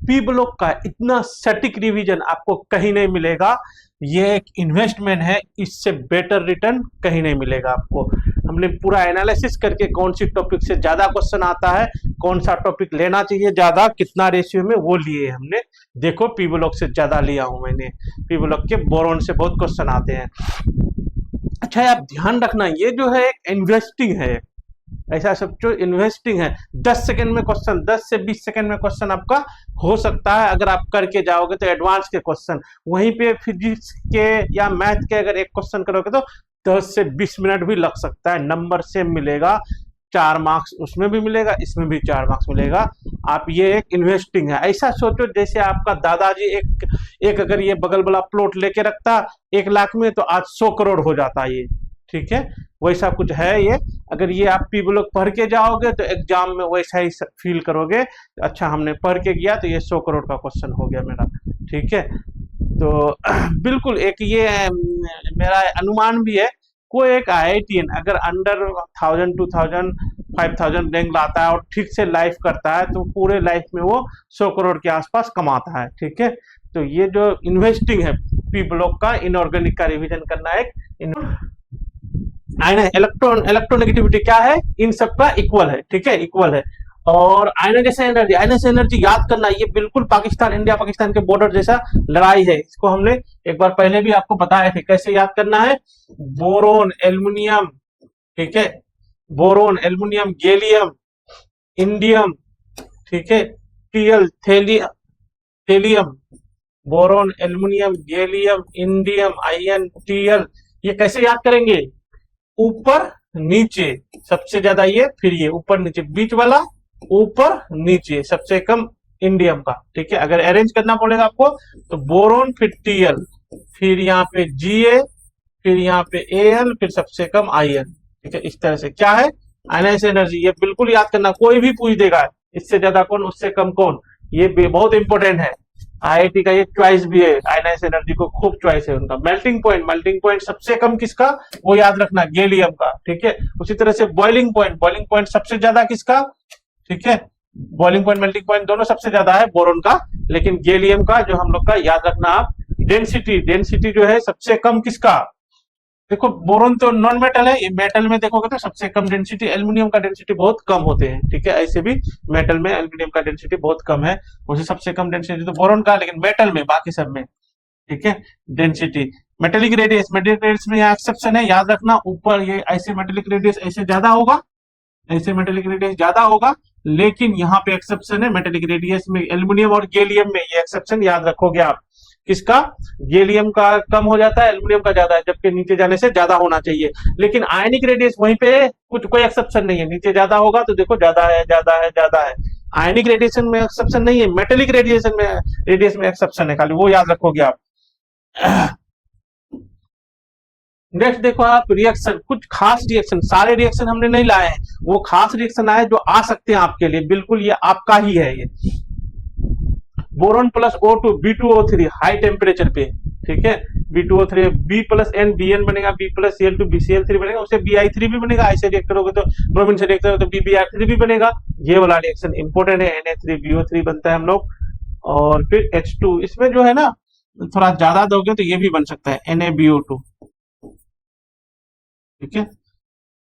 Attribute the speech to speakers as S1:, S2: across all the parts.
S1: P block का इतना सटीक रिवीजन आपको कहीं नहीं मिलेगा। ये एक इन्वेस्टमेंट है, इससे बेटर रिटर्न कहीं नहीं मिलेगा आपको। हमने पूरा एनालिसिस करके कौन सी टॉपिक से ज्यादा क्वेश्चन आता है, कौन सा टॉपिक लेना चाहिए ज्यादा, कितना रेशियो में, वो लिए हमने। देखो पी ब्लॉक से ज्यादा लिया हूं मैंने, पी ब्लॉक के बोरोन से बहुत क्वेश्चन आते हैं। अच्छा आप ध्यान रखना, ये जो है एक इन्वेस्टिंग है, ऐसा सब जो इन्वेस्टिंग है। 10 सेकंड में क्वेश्चन, 10 से 20 सेकंड में क्वेश्चन आपका हो सकता है अगर आप करके जाओगे तो एडवांस के क्वेश्चन। वहीं पे फिजिक्स के या मैथ के अगर एक क्वेश्चन करोगे तो 10 से 20 मिनट भी लग सकता है। नंबर सेम मिलेगा, 4 मार्क्स उसमें भी मिलेगा, इसमें भी 4 मार्क्स मिलेगा। आप ये एक इन्वेस्टिंग है, ऐसा सोचो जैसे आपका दादाजी एक अगर ये बगल वाला प्लॉट लेके रखता 1 लाख में, तो आज 100 करोड़ हो जाता ये। ठीक है, वैसा कुछ है ये। अगर ये आप पी ब्लॉक पढ़ के जाओगे तो एग्जाम में वैसा ही फील करोगे, अच्छा हमने पढ़ के गया तो ये 100 करोड़ का क्वेश्चन हो गया मेरा। ठीक है, तो बिल्कुल एक ये मेरा अनुमान भी है, कोई एक IITian अगर अंडर 1000 2000 5000 रैंक लाता है और ठीक से लाइफ करता है तो पूरे लाइफ में वो 100 करोड़ के आसपास कमाता है। ठीक है, तो ये जो इन्वेस्टिंग है पी ब्लॉक का, इनऑर्गेनिक का रिवीजन करना है। इलेक्ट्रोनेगेटिविटी क्या है, इन सबका इक्वल है। ठीक है, इक्वल है। और आयनाइजेशन एनर्जी याद करना, ये बिल्कुल पाकिस्तान, इंडिया पाकिस्तान के बॉर्डर जैसा लड़ाई है। इसको हमने एक बार पहले भी आपको बताए थे कैसे याद करना है। बोरोन, एल्युमिनियम, ठीक है, बोरोन, एल्युमिनियम, गैलियम, इंडियम, ठीक है, TL, thallium, boron, aluminium, gallium, indium, ion, TL. ये कैसे याद करेंगे, ऊपर नीचे सबसे ज्यादा ये, फिर ये ऊपर नीचे, बीच वाला ऊपर नीचे, सबसे कम इंडियम का। ठीक है, अगर अरेंज करना पड़ेगा आपको तो बोरोन, फिर टीएल, फिर यहाँ पे जीए, फिर यहाँ पे एएल, फिर सबसे कम आईएन। ठीक है, इस तरह से क्या है आयनाइजेशन एनर्जी, ये बिल्कुल याद करना, कोई भी पूछ देगा इससे ज्यादा कौन, उससे कम कौन, ये बहुत इंपॉर्टेंट है। IIT का ये चॉइस भी है, आयनाइजेशन एनर्जी को खूब चॉइस है उनका। मेल्टिंग पॉइंट सबसे कम किसका, वो याद रखना, गैलियम का। ठीक है, उसी तरह से बॉइलिंग पॉइंट सबसे ज्यादा किसका, ठीक है, बॉइलिंग पॉइंट मेल्टिंग पॉइंट दोनों सबसे ज्यादा है बोरोन का, लेकिन गैलियम का जो हम लोग का याद रखना आप। डेंसिटी जो है सबसे कम किसका, देखो बोरोन तो नॉन मेटल है, ये मेटल में देखोगे तो सबसे कम डेंसिटी एल्युमिनियम का, डेंसिटी बहुत कम होते हैं। ठीक है, ऐसे भी मेटल में एल्युमिनियम का डेंसिटी बहुत कम है, उसे सबसे कम डेंसिटी तो बोरोन का, लेकिन मेटल में, बाकी सब में। ठीक है, डेंसिटी। मेटेलिक रेडियस में यहाँ एक्सेप्शन है, याद रखना, ऊपर ये ऐसे मेटेलिक रेडियस ऐसे ज्यादा होगा, ऐसे मेटेलिक रेडियस ज्यादा होगा, लेकिन यहाँ पे एक्सेप्शन है मेटेलिक रेडियस में, एल्युमिनियम और गैलियम में, ये एक्सेप्शन याद रखोगे आप। किसका, गैलियम का कम हो जाता है, एल्युमिनियम का ज्यादा है, जबकि नीचे जाने से ज्यादा होना चाहिए। लेकिन आयनिक रेडियस वहीं पे कुछ कोई एक्सेप्शन नहीं है, नीचे ज्यादा होगा तो देखो ज्यादा है, ज्यादा है, ज्यादा है। आयनिक रेडिएशन में एक्सेप्शन नहीं है, मेटेलिक रेडियस में एक्सेप्शन है, खाली वो याद रखोगे आप। नेक्स्ट देखो आप, रिएक्शन, कुछ खास रिएक्शन, सारे रिएक्शन हमने नहीं लाए हैं, वो खास रिएक्शन आए जो आ सकते हैं आपके लिए, बिल्कुल ये आपका ही है ये। Boron plus O2 B2O3 high temperature पे, ठीक है, B2O3, B plus N BN बनेगा, B प्लस Cl2 BCl3 बनेगा, उसे Bi3 भी बनेगा, ऐसे रिएक्ट करोगे तो ब्रोमीन से रिएक्ट करोगे तो BBr3 भी बनेगा। ये वाला रिएक्शन इंपॉर्टेंट है, Na3BO3 बनता है हम लोग। और फिर H2, इसमें जो है ना थोड़ा ज्यादा दोगे तो ये भी बन सकता है NaBO2, ठीक है,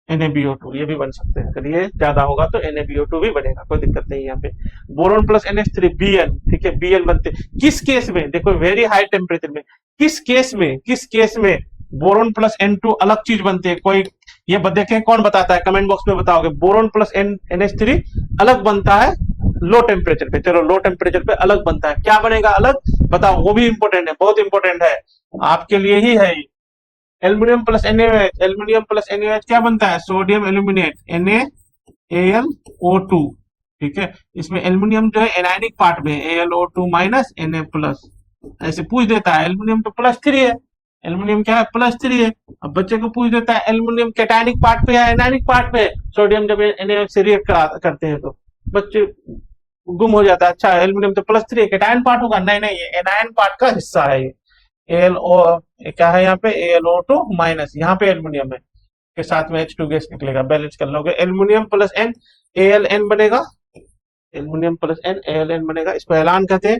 S1: NaBO2 ये भी बन सकते हैं, अगर ये ज्यादा होगा तो NaBO2 भी बनेगा, कोई दिक्कत नहीं है यहाँ पे। बोरोन प्लस NH3 Bn, ठीक है, Bn बनते किस केस में, देखो वेरी हाई टेम्परेचर में, किस केस में बोरोन प्लस N2 अलग चीज बनते हैं, कोई ये देखें कौन बताता है, कमेंट बॉक्स में बताओगे। बोरोन प्लस NH3 अलग बनता है लो टेम्परेचर पे, चलो लो टेम्परेचर पे अलग बनता है, क्या बनेगा अलग बताओ, वो भी इंपॉर्टेंट है, बहुत इंपॉर्टेंट है, आपके लिए ही है। एल्युमिनियम प्लस NaOH क्या बनता है, सोडियम एल्यूमिनेट NaAlO2, ठीक है, इसमें एल्युमिनियम जो है एनायनिक पार्ट में, AlO2 माइनस Na प्लस, ऐसे पूछ देता है। एल्युमिनियम तो +3 है, एल्युमिनियम क्या है +3 है। अब बच्चे को पूछ देता है एल्युमिनियम कैटायनिक पार्ट पे है एनायनिक पार्ट पे, सोडियम जब Na से रिएक्ट करते हैं तो बच्चे गुम हो जाता है, अच्छा एल्युमिनियम तो +3 है, कैटायन पार्ट होगा, नहीं नहीं, ये एनायन पार्ट का हिस्सा है ये। AlO क्या है यहाँ पे, AlO2 माइनस, यहाँ पे एल्युमिनियम है, के साथ में H2 गैस निकलेगा, बैलेंस कर लोगे, एल्युमिनियम प्लस N AlN बनेगा, एल्युमिनियम प्लस एन, एल बनेगा, इसको एलान कहते हैं।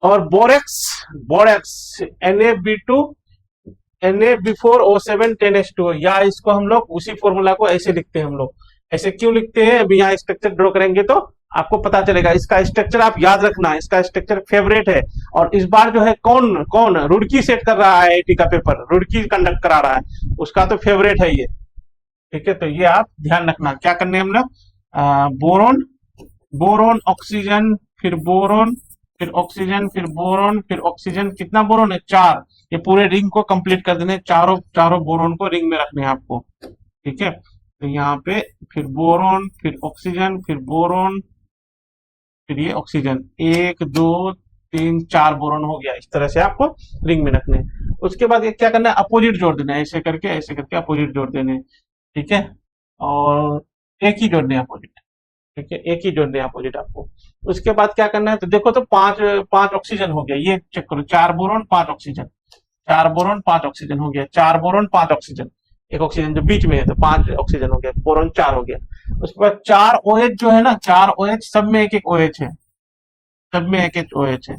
S1: और borax, borax Na Na before O7 10H2, या इसको हम लोग उसी फॉर्मूला को ऐसे लिखते हैं हम लोग। ऐसे क्यों लिखते हैं, अभी यहाँ स्ट्रक्चर ड्रॉ करेंगे तो आपको पता चलेगा। इसका स्ट्रक्चर आप याद रखना, इसका स्ट्रक्चर फेवरेट है। और इस बार जो है कौन कौन रुड़की सेट कर रहा है आईआईटी का पेपर, रुड़की कंडक्ट करा रहा है, उसका तो फेवरेट है ये, ठीक है। तो ये आप ध्यान रखना, क्या करने हम लोग, बोरोन, बोरोन ऑक्सीजन, फिर बोरोन, फिर ऑक्सीजन, फिर बोरोन, फिर ऑक्सीजन। कितना बोरोन है, 4। ये पूरे रिंग को कंप्लीट कर देने, चारों चारों बोरोन को रिंग में रखने हैं आपको, ठीक है। तो यहाँ पे फिर बोरोन, फिर ऑक्सीजन, फिर बोरोन, फिर ये ऑक्सीजन, 1 2 3 4 बोरोन हो गया। इस तरह से आपको रिंग में रखने हैं। उसके बाद ये क्या करना है, अपोजिट जोड़ देना है, ऐसे करके अपोजिट जोड़ देने हैं, ठीक है। और एक ही जोड़ने अपोजिट, ठीक है, एक ही जोड़ने अपोजिट आपको। उसके बाद क्या करना है, तो देखो तो 5 5 ऑक्सीजन हो गया, ये चेक करो, 4 बोरोन 5 ऑक्सीजन, 4 बोरोन 5 ऑक्सीजन हो गया, 4 बोरोन 5 ऑक्सीजन, एक ऑक्सीजन जो बीच में है, तो 5 ऑक्सीजन हो गया, बोरोन 4 हो गया। उसके बाद 4 OH जो है ना, 4 OH, सब में एक एक OH है, सब में एक एक OH है,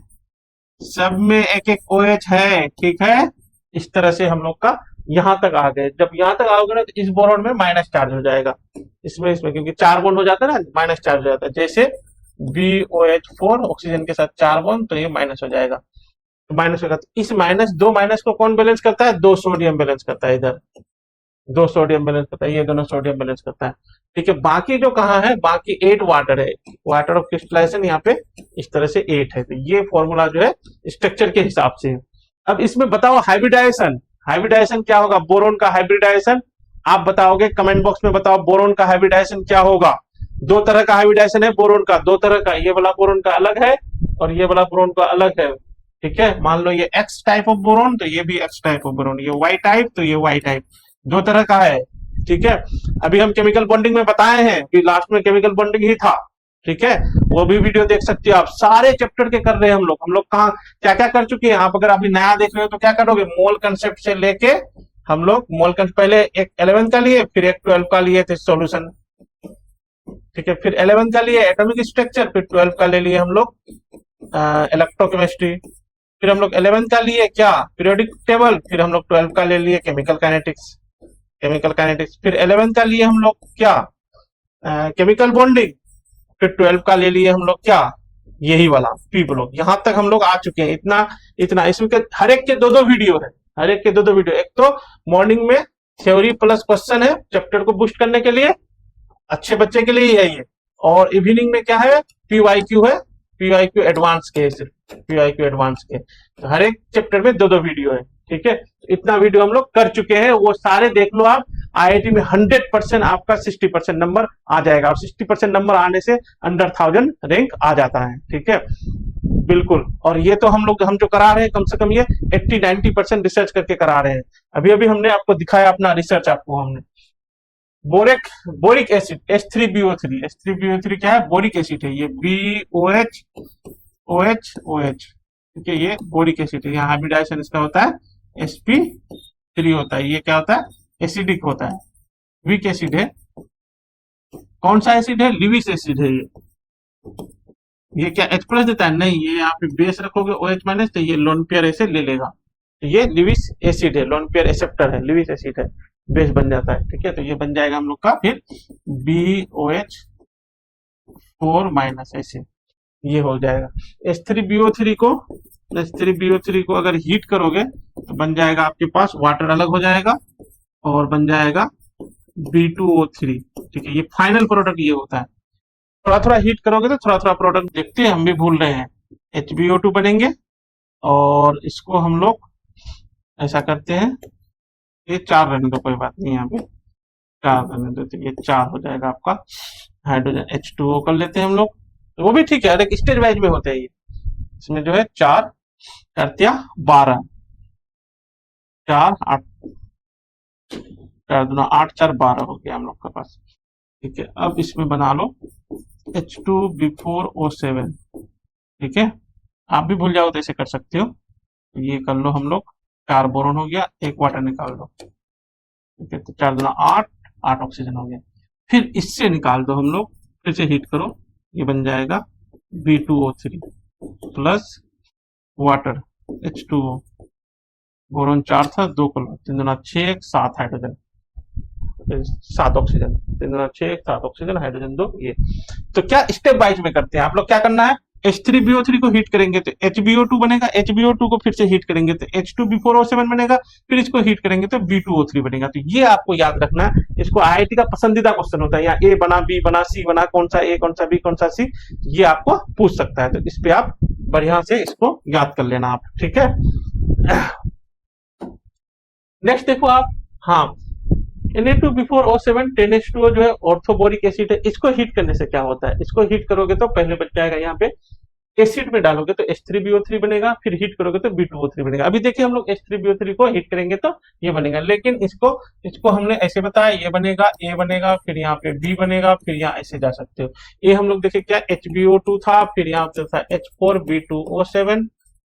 S1: सब में एक एक OH है, ठीक है। इस तरह से हम लोग का यहां तक आ गए। जब यहां तक आओगे ना, तो इस बोरोन में माइनस चार्ज हो जाएगा, इसमें क्योंकि 4 बॉन्ड हो जाता है ना, माइनस चार्ज हो जाता है। जैसे BOH4 ऑक्सीजन के साथ 4 बॉन्ड, तो ये माइनस हो जाएगा, तो माइनस होगा। तो इस माइनस, दो माइनस को कौन बैलेंस करता है, 2 सोडियम बैलेंस करता है, इधर 2 सोडियम बैलेंस करता है, ये दोनों सोडियम बैलेंस करता है, ठीक है। बाकी जो कहाँ है, बाकी 8 वाटर है, वाटर ऑफ क्रिस्टलाइजेशन यहाँ पे इस तरह से 8 है। तो ये फॉर्मूला जो है स्ट्रक्चर के हिसाब से है। अब इसमें बताओ हाइब्रिडाइजेशन, हाइब्रिडाइजेशन क्या होगा, बोरोन का हाइब्रिडाइजेशन आप बताओगे, कमेंट बॉक्स में बताओ बोरोन का हाइब्रिडाइजेशन क्या होगा। 2 तरह का हाइब्रिडाइजेशन है बोरोन का, 2 तरह का, ये वाला बोरोन का अलग है और ये वाला बोरोन का अलग है, ठीक है। मान लो ये X टाइप ऑफ बोरोन, तो ये भी X टाइप ऑफ बोरोन, ये Y टाइप, तो ये Y टाइप, 2 तरह का है, ठीक है। अभी हम केमिकल बॉन्डिंग में बताए हैं कि लास्ट में केमिकल बॉन्डिंग ही था, ठीक है। वो भी वीडियो देख सकते हो आप, सारे चैप्टर के कर रहे हैं हम लोग। कहाँ क्या क्या कर चुके हैं आप, अगर अभी नया देख रहे हो तो क्या करोगे, मोल कंसेप्ट से लेके हम लोग मोल कंसेप्ट, पहले एक 11 का लिए, फिर एक 12 का लिए थे सॉल्यूशन, ठीक है। फिर 11 का लिए एटॉमिक स्ट्रक्चर, फिर 12 का ले लिए हम लोग इलेक्ट्रोकेमिस्ट्री, फिर हम लोग 11 का लिए क्या, पीरियोडिक टेबल, फिर हम लोग 12 का ले लिए केमिकल काइनेटिक्स, केमिकल काइनेटिक्स, फिर 11 का लिए हम लोग क्या, केमिकल बॉन्डिंग, फिर 12 का ले लिए हम लोग क्या, यही वाला पी ब्लॉक। यहां तक हम लोग आ चुके हैं, इतना इतना। इसमें हर एक के 2-2 वीडियो है, हर एक के 2-2 वीडियो। एक तो मॉर्निंग में थ्योरी प्लस क्वेश्चन है, चैप्टर को बूस्ट करने के लिए, अच्छे बच्चे के लिए ही है ये। और इवनिंग में क्या है, PYQ है, PYQ एडवांस के, सिर्फ PYQ एडवांस के। तो हर एक चैप्टर में 2-2 वीडियो है, ठीक है। तो इतना वीडियो हम लोग कर चुके हैं, वो सारे देख लो आप। IIT में 100% आपका 60% नंबर आ जाएगा, और 60% नंबर आने से अंडर 1000 रैंक आ जाता है, ठीक है, बिल्कुल। और ये तो हम जो करा रहे हैं, कम से कम ये 80-90% रिसर्च करके करा रहे हैं। अभी अभी हमने आपको दिखाया अपना रिसर्च, आपको हमने बोरिक एसिड H3BO3, H3BO3 क्या है, बोरिक एसिड है, ये BOH OH OH, ठीक है, ये बोरिक एसिड है। यहाँ हाइब्रिडाइजेशन इसका होता है sp3 होता है। ये क्या होता है, एसिडिक होता है, वीक एसिड है। कौन सा एसिड है, लिविस एसिड है ये क्या H प्लस देता है, नहीं, ये यहाँ पे बेस रखोगे OH माइनस, तो ये लोन पेयर ऐसे ले लेगा, तो ये लिविस एसिड है, लोन पेयर एक्सेप्टर है, लिविस एसिड है, बेस बन जाता है, ठीक है। तो ये बन जाएगा हम लोग का फिर BOH4 माइनस, ऐसे ये हो जाएगा। H3BO3 को अगर हीट करोगे तो बन जाएगा आपके पास, वाटर अलग हो जाएगा और बन जाएगा B2O3, ठीक है। ये फाइनल प्रोडक्ट ये होता है। थोड़ा थोड़ा हीट करोगे तो थोड़ा थोड़ा प्रोडक्ट देखते हैं, हम भी भूल रहे हैं। HbO2 बनेंगे, और इसको हम लोग ऐसा करते हैं, ये 4 रहने दो, कोई बात नहीं, यहाँ पे 4 रहने दो, तो ये 4 हो जाएगा आपका। हाइड्रोजन H2O कर लेते हैं हम लोग, तो वो भी ठीक है, एक स्टेज वाइज में होता है ये। इसमें जो है 4 करतिया 12, 4 8, 4 दूना 8, 4 12 हो गया हम लोग के पास, ठीक है। अब इसमें बना लो H2 before O7, ठीक है। आप भी भूल जाओ तो ऐसे कर सकते हो, ये कर लो हम लोग। 4 बोरोन हो गया, 1 वाटर निकाल दो, ठीक है। तो 4 दूना 8, 8 ऑक्सीजन हो गया। फिर इससे निकाल दो हम लोग, फिर से हीट करो, ये बन जाएगा B2O3 plus water H2O, boron 4 था, 2 क्लोरीन, 3 दूना 6, 7 हाइड्रोजन, 7 ऑक्सीजन, 3 दूना 6, 7 ऑक्सीजन, हाइड्रोजन 2। ये तो क्या स्टेप वाइज में करते हैं आप लोग, क्या करना है, H3BO3 को हीट करेंगे तो HBO2 बनेगा, HBO2 को फिर से हीट करेंगे तो H2B4O7 बनेगा, फिर इसको हीट करेंगे तो B2O3 बनेगा। तो ये आपको याद रखना है, इसको आईआईटी का पसंदीदा क्वेश्चन होता है, यहाँ ए बना, बी बना, सी बना, कौन सा ए, कौन सा बी, कौन सा सी, ये आपको पूछ सकता है। तो इस पे आप बढ़िया से इसको याद कर लेना आप, ठीक है। नेक्स्ट देखो आप, हाँ, Na2B4O7 10H2O जो है ऑर्थोबोरिक एसिड है, इसको हीट करने से क्या होता है, इसको हीट करोगे तो पहले बच जाएगा यहाँ पे, एसिड में डालोगे तो H3BO3 बनेगा, फिर हीट करोगे तो B2O3 बनेगा। अभी देखिए हम लोग H3BO3 को हीट करेंगे तो ये बनेगा, लेकिन इसको इसको हमने ऐसे बताया, ये बनेगा, ए बनेगा, फिर यहाँ पे बी बनेगा, फिर यहाँ ऐसे जा सकते हो। ये हम लोग देखे क्या, HBO2 था, फिर यहाँ पे था H4B2O7,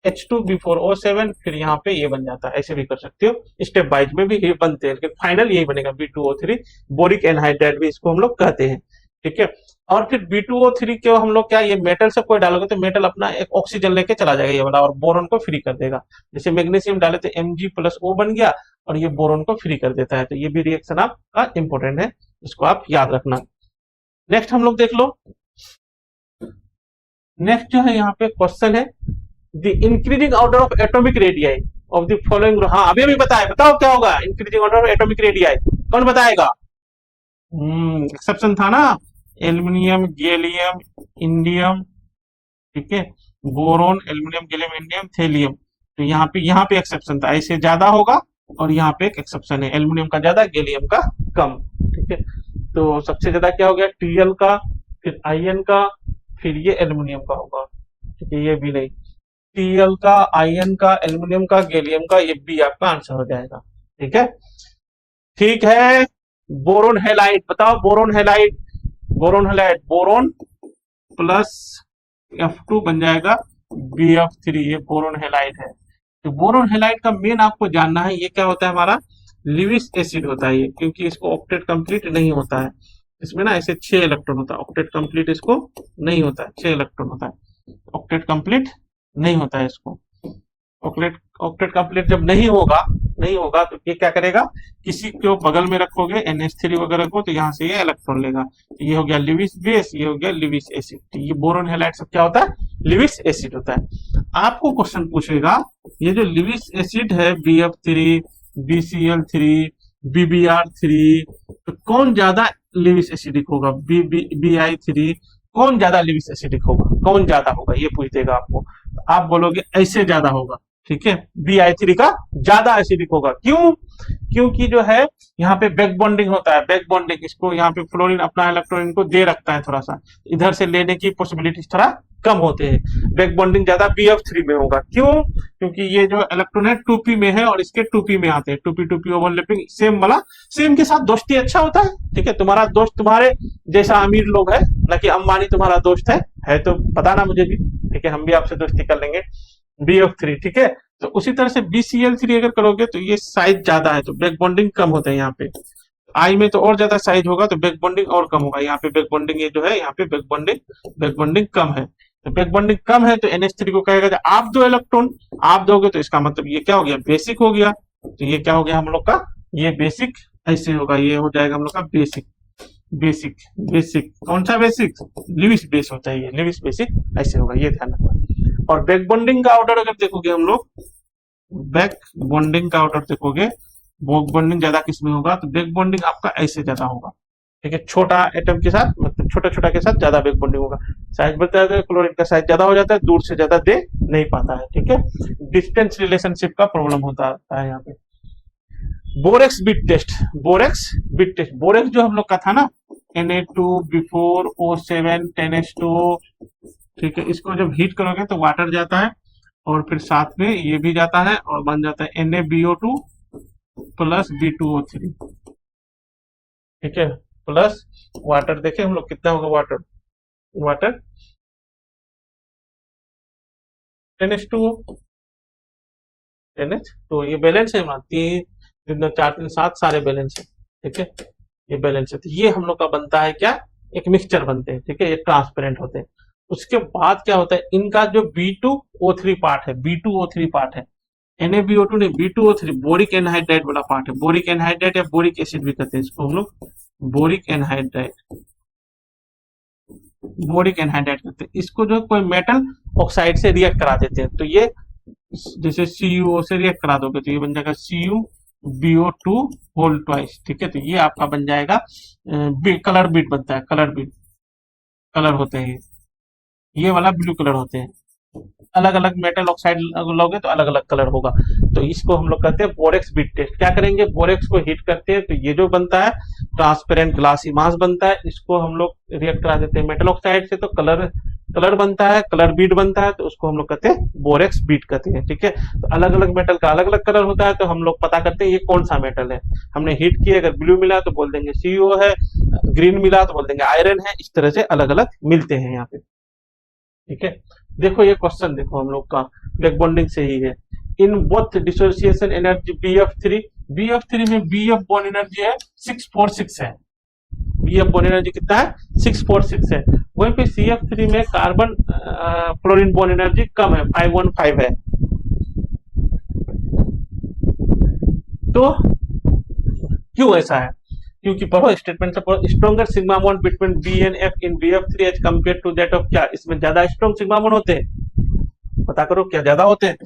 S1: H2B4O7, फिर यहाँ पे ये बन जाता है, ऐसे भी कर सकते हो, स्टेप वाइज में भी ये बनते हैं, लेकिन फाइनल यही बनेगा B2O3, बोरिक एनहाइड्राइड भी इसको हम लोग कहते हैं, ठीक है। और फिर B2O3 के हम लोग क्या, ये मेटल से कोई डालोगे तो मेटल अपना एक ऑक्सीजन लेके चला जाएगा ये वाला, और बोरॉन को फ्री कर देगा। जैसे मैग्नीशियम डाले तो Mg+O बन गया, और ये बोरॉन को फ्री कर देता है। तो ये भी रिएक्शन आपका इंपॉर्टेंट है, इसको आप याद रखना। नेक्स्ट हम लोग देख लो, नेक्स्ट जो है यहाँ पे क्वेश्चन है, the increasing order of atomic radii of the following, हाँ अभी अभी बताया, बताओ क्या होगा increasing order of atomic radii, कौन बताएगा। एक्सेप्शन था ना, एल्यूमिनियम, गैलियम, इंडियम, ठीक है, boron, aluminium, gallium, indium, thallium. तो यहाँ पे एक्सेप्शन था, ऐसे ज्यादा होगा, और यहाँ पे एक एक्सेप्शन है, एल्यूमिनियम का ज्यादा, गैलियम का कम, ठीक है। तो सबसे ज्यादा क्या हो गया, Tl का, फिर आयन का, फिर ये एल्यूमिनियम का होगा, ठीक है, ये भी नहीं, Tl का, आयन का, एल्यूमिनियम का, गैलियम का, ये भी आपका आंसर हो जाएगा, ठीक है। ठीक है, बोरोन हेलाइट बताओ, boron halide, boron halide, boron plus F2 बन जाएगा Bf3, ये बोरोन हेलाइट है। तो बोरोन हेलाइट का मेन आपको जानना है, ये क्या होता है, हमारा लिविस एसिड होता है ये, क्योंकि इसको ऑक्टेट कंप्लीट नहीं होता है, इसमें ना ऐसे 6 इलेक्ट्रॉन होता है, ऑक्टेट कंप्लीट इसको नहीं होता है, 6 इलेक्ट्रॉन होता है, ऑक्टेट कंप्लीट नहीं होता है इसको। ऑक्टेट कंप्लीट जब नहीं होगा तो ये क्या करेगा, किसी को बगल में रखोगे NH3 वगैरह को, तो यहाँ से ये इलेक्ट्रॉन लेगा, तो ये हो गया लिविस बेस, ये हो गया लिविस एसिड। तो ये बोरोन हेलाइड सब क्या होता है, लिविस एसिड होता है। आपको क्वेश्चन पूछेगा, ये जो लिविस एसिड है BF3, BCl3, BBr3, तो कौन ज्यादा लिविस एसिडिक होगा, BI3, कौन ज्यादा लिविस एसिडिक होगा, कौन ज्यादा होगा, ये पूछ देगा आपको। आप बोलोगे ऐसे ज्यादा होगा, ठीक है, BI3 का ज्यादा एसिडिक होगा, क्यों, क्योंकि जो है यहाँ पे बैक बॉन्डिंग होता है, बैक बॉन्डिंग, इसको यहाँ पे फ्लोरीन अपना इलेक्ट्रॉन इनको दे रखता है, थोड़ा सा इधर से लेने की पॉसिबिलिटी थोड़ा कम होते हैं, बैक बॉन्डिंग ज्यादा BF3 में होगा, क्यों, क्योंकि ये जो इलेक्ट्रॉन है 2p में है, और इसके 2p में आते हैं, 2p ओवरलैपिंग, सेम वाला, सेम के साथ दोस्ती अच्छा होता है, ठीक है। तुम्हारा दोस्त तुम्हारे जैसा अमीर लोग है ना, कि अंबानी तुम्हारा दोस्त है तो बताना मुझे भी, ठीक है, हम भी आपसे दोस्ती कर लेंगे, BF3, ठीक है। तो उसी तरह से BCl3 अगर करोगे तो ये साइज ज्यादा है, तो बैक बॉन्डिंग कम होता है, यहाँ पे आई में तो और ज्यादा साइज होगा, तो बैक बॉन्डिंग और कम होगा, यहाँ पे बैक बॉन्डिंग ये जो है, यहाँ पे बैक बॉन्डिंग कम है, तो बैक बॉन्डिंग कम है, तो NH3 को कहेगा आप दो इलेक्ट्रॉन आप दोगे, तो इसका मतलब ये क्या हो गया, बेसिक हो गया। तो ये क्या हो गया हम लोग का, ये बेसिक ऐसे होगा, ये हो जाएगा हम लोग का बेसिक, बेसिक कौन सा बेसिक, लिविस बेस होता है, ये लिविस बेसिक ऐसे होगा, ये ध्यान रखना। और बैक बॉन्डिंग का ऑर्डर अगर देखोगे हम लोग, बैक बॉन्डिंग का ऑर्डर देखोगे, बैक बॉन्डिंग ज्यादा किसमें होगा, तो बैक बॉन्डिंग आपका ऐसे ज्यादा होगा, ठीक है, छोटा एटम के साथ, मतलब छोटा छोटा के साथ ज्यादा बैक बॉन्डिंग होगा, साइज बढ़ता है तो क्लोरीन का साइज ज्यादा हो जाता है, दूर से ज्यादा दे नहीं पाता है, ठीक है, डिस्टेंस रिलेशनशिप का प्रॉब्लम होता है यहाँ पे। बोरेक्स बिट टेस्ट, बोरेक्स जो हम लोग का था ना, Na2B4O7 10H2O, ठीक है, इसको जब हीट करोगे तो वाटर जाता है, और फिर साथ में ये भी जाता है, और बन जाता है NaBO2 प्लस B2O3, ठीक है, प्लस वाटर, देखे हम लोग कितना होगा वाटर 10H2O, तो ये बैलेंस है हमारा, 3 4 3 7 सारे बैलेंस है, ठीक है, ये बैलेंस है। तो ये हम लोग का बनता है क्या, एक मिक्सचर बनते हैं, ठीक है, ये ट्रांसपेरेंट होते हैं। उसके बाद क्या होता है, इनका जो B2O3 पार्ट है, B2O3 पार्ट है, NaBO2 नहीं, B2O3 बोरिक एनहाइड्राइड वाला पार्ट है। बोरिक एनहाइड्राइड या बोरिक एसिड भी कहते हैं इसको हम लोग, बोरिक एनहाइड्राइड, बोरिक एनहाइड्राइड कहते हैं इसको। जो कोई मेटल ऑक्साइड से रिएक्ट करा देते हैं, तो ये जैसे CuO से रिएक्ट करा दोगे तो ये बन जाएगा CuBO2 होल ट्वाइस, ठीक है। तो ये आपका बन जाएगा कलर बीट बनता है, कलर बीट, कलर होते हैं ये वाला ब्लू कलर होते हैं। अलग अलग मेटल ऑक्साइड लोगे तो अलग अलग कलर होगा। तो इसको हम लोग कहते हैं बोरेक्स बीट टेस्ट। क्या करेंगे, बोरेक्स को हीट करते हैं तो ये जो बनता है ट्रांसपेरेंट ग्लासी मास बनता है, इसको हम लोग रिएक्ट करा देते हैं मेटल ऑक्साइड से, तो कलर कलर बनता है, कलर बीट बनता है, तो उसको हम लोग कहते हैं बोरेक्स बीट कहते हैं, ठीक है। तो अलग अलग मेटल का अलग अलग कलर होता है, तो हम लोग पता करते हैं ये कौन सा मेटल है। हमने हीट किया, अगर ब्लू मिला तो बोल देंगे CO है, ग्रीन मिला तो बोल देंगे आयरन है। इस तरह से अलग अलग मिलते हैं यहाँ पे, ठीक है। देखो ये क्वेश्चन देखो हम लोग का ब्लैक बॉन्डिंग से ही है। In both dissociation energy BF3 में BF बॉन्ड एनर्जी है 646 है। BF बॉन्ड एनर्जी कितना है, 646 है। वहीं पे CF3 में कार्बन फ्लोरीन बॉन्ड एनर्जी कम है, 515 है। तो क्यों ऐसा है, क्योंकि पढ़ो स्टेटमेंट से पढ़ो, stronger sigma bond between B and F in BF3 as compare to that of, क्या इसमें ज्यादा स्ट्रॉन्ग सिग्मा बॉन्ड होते हैं, पता करो क्या ज्यादा होते हैं।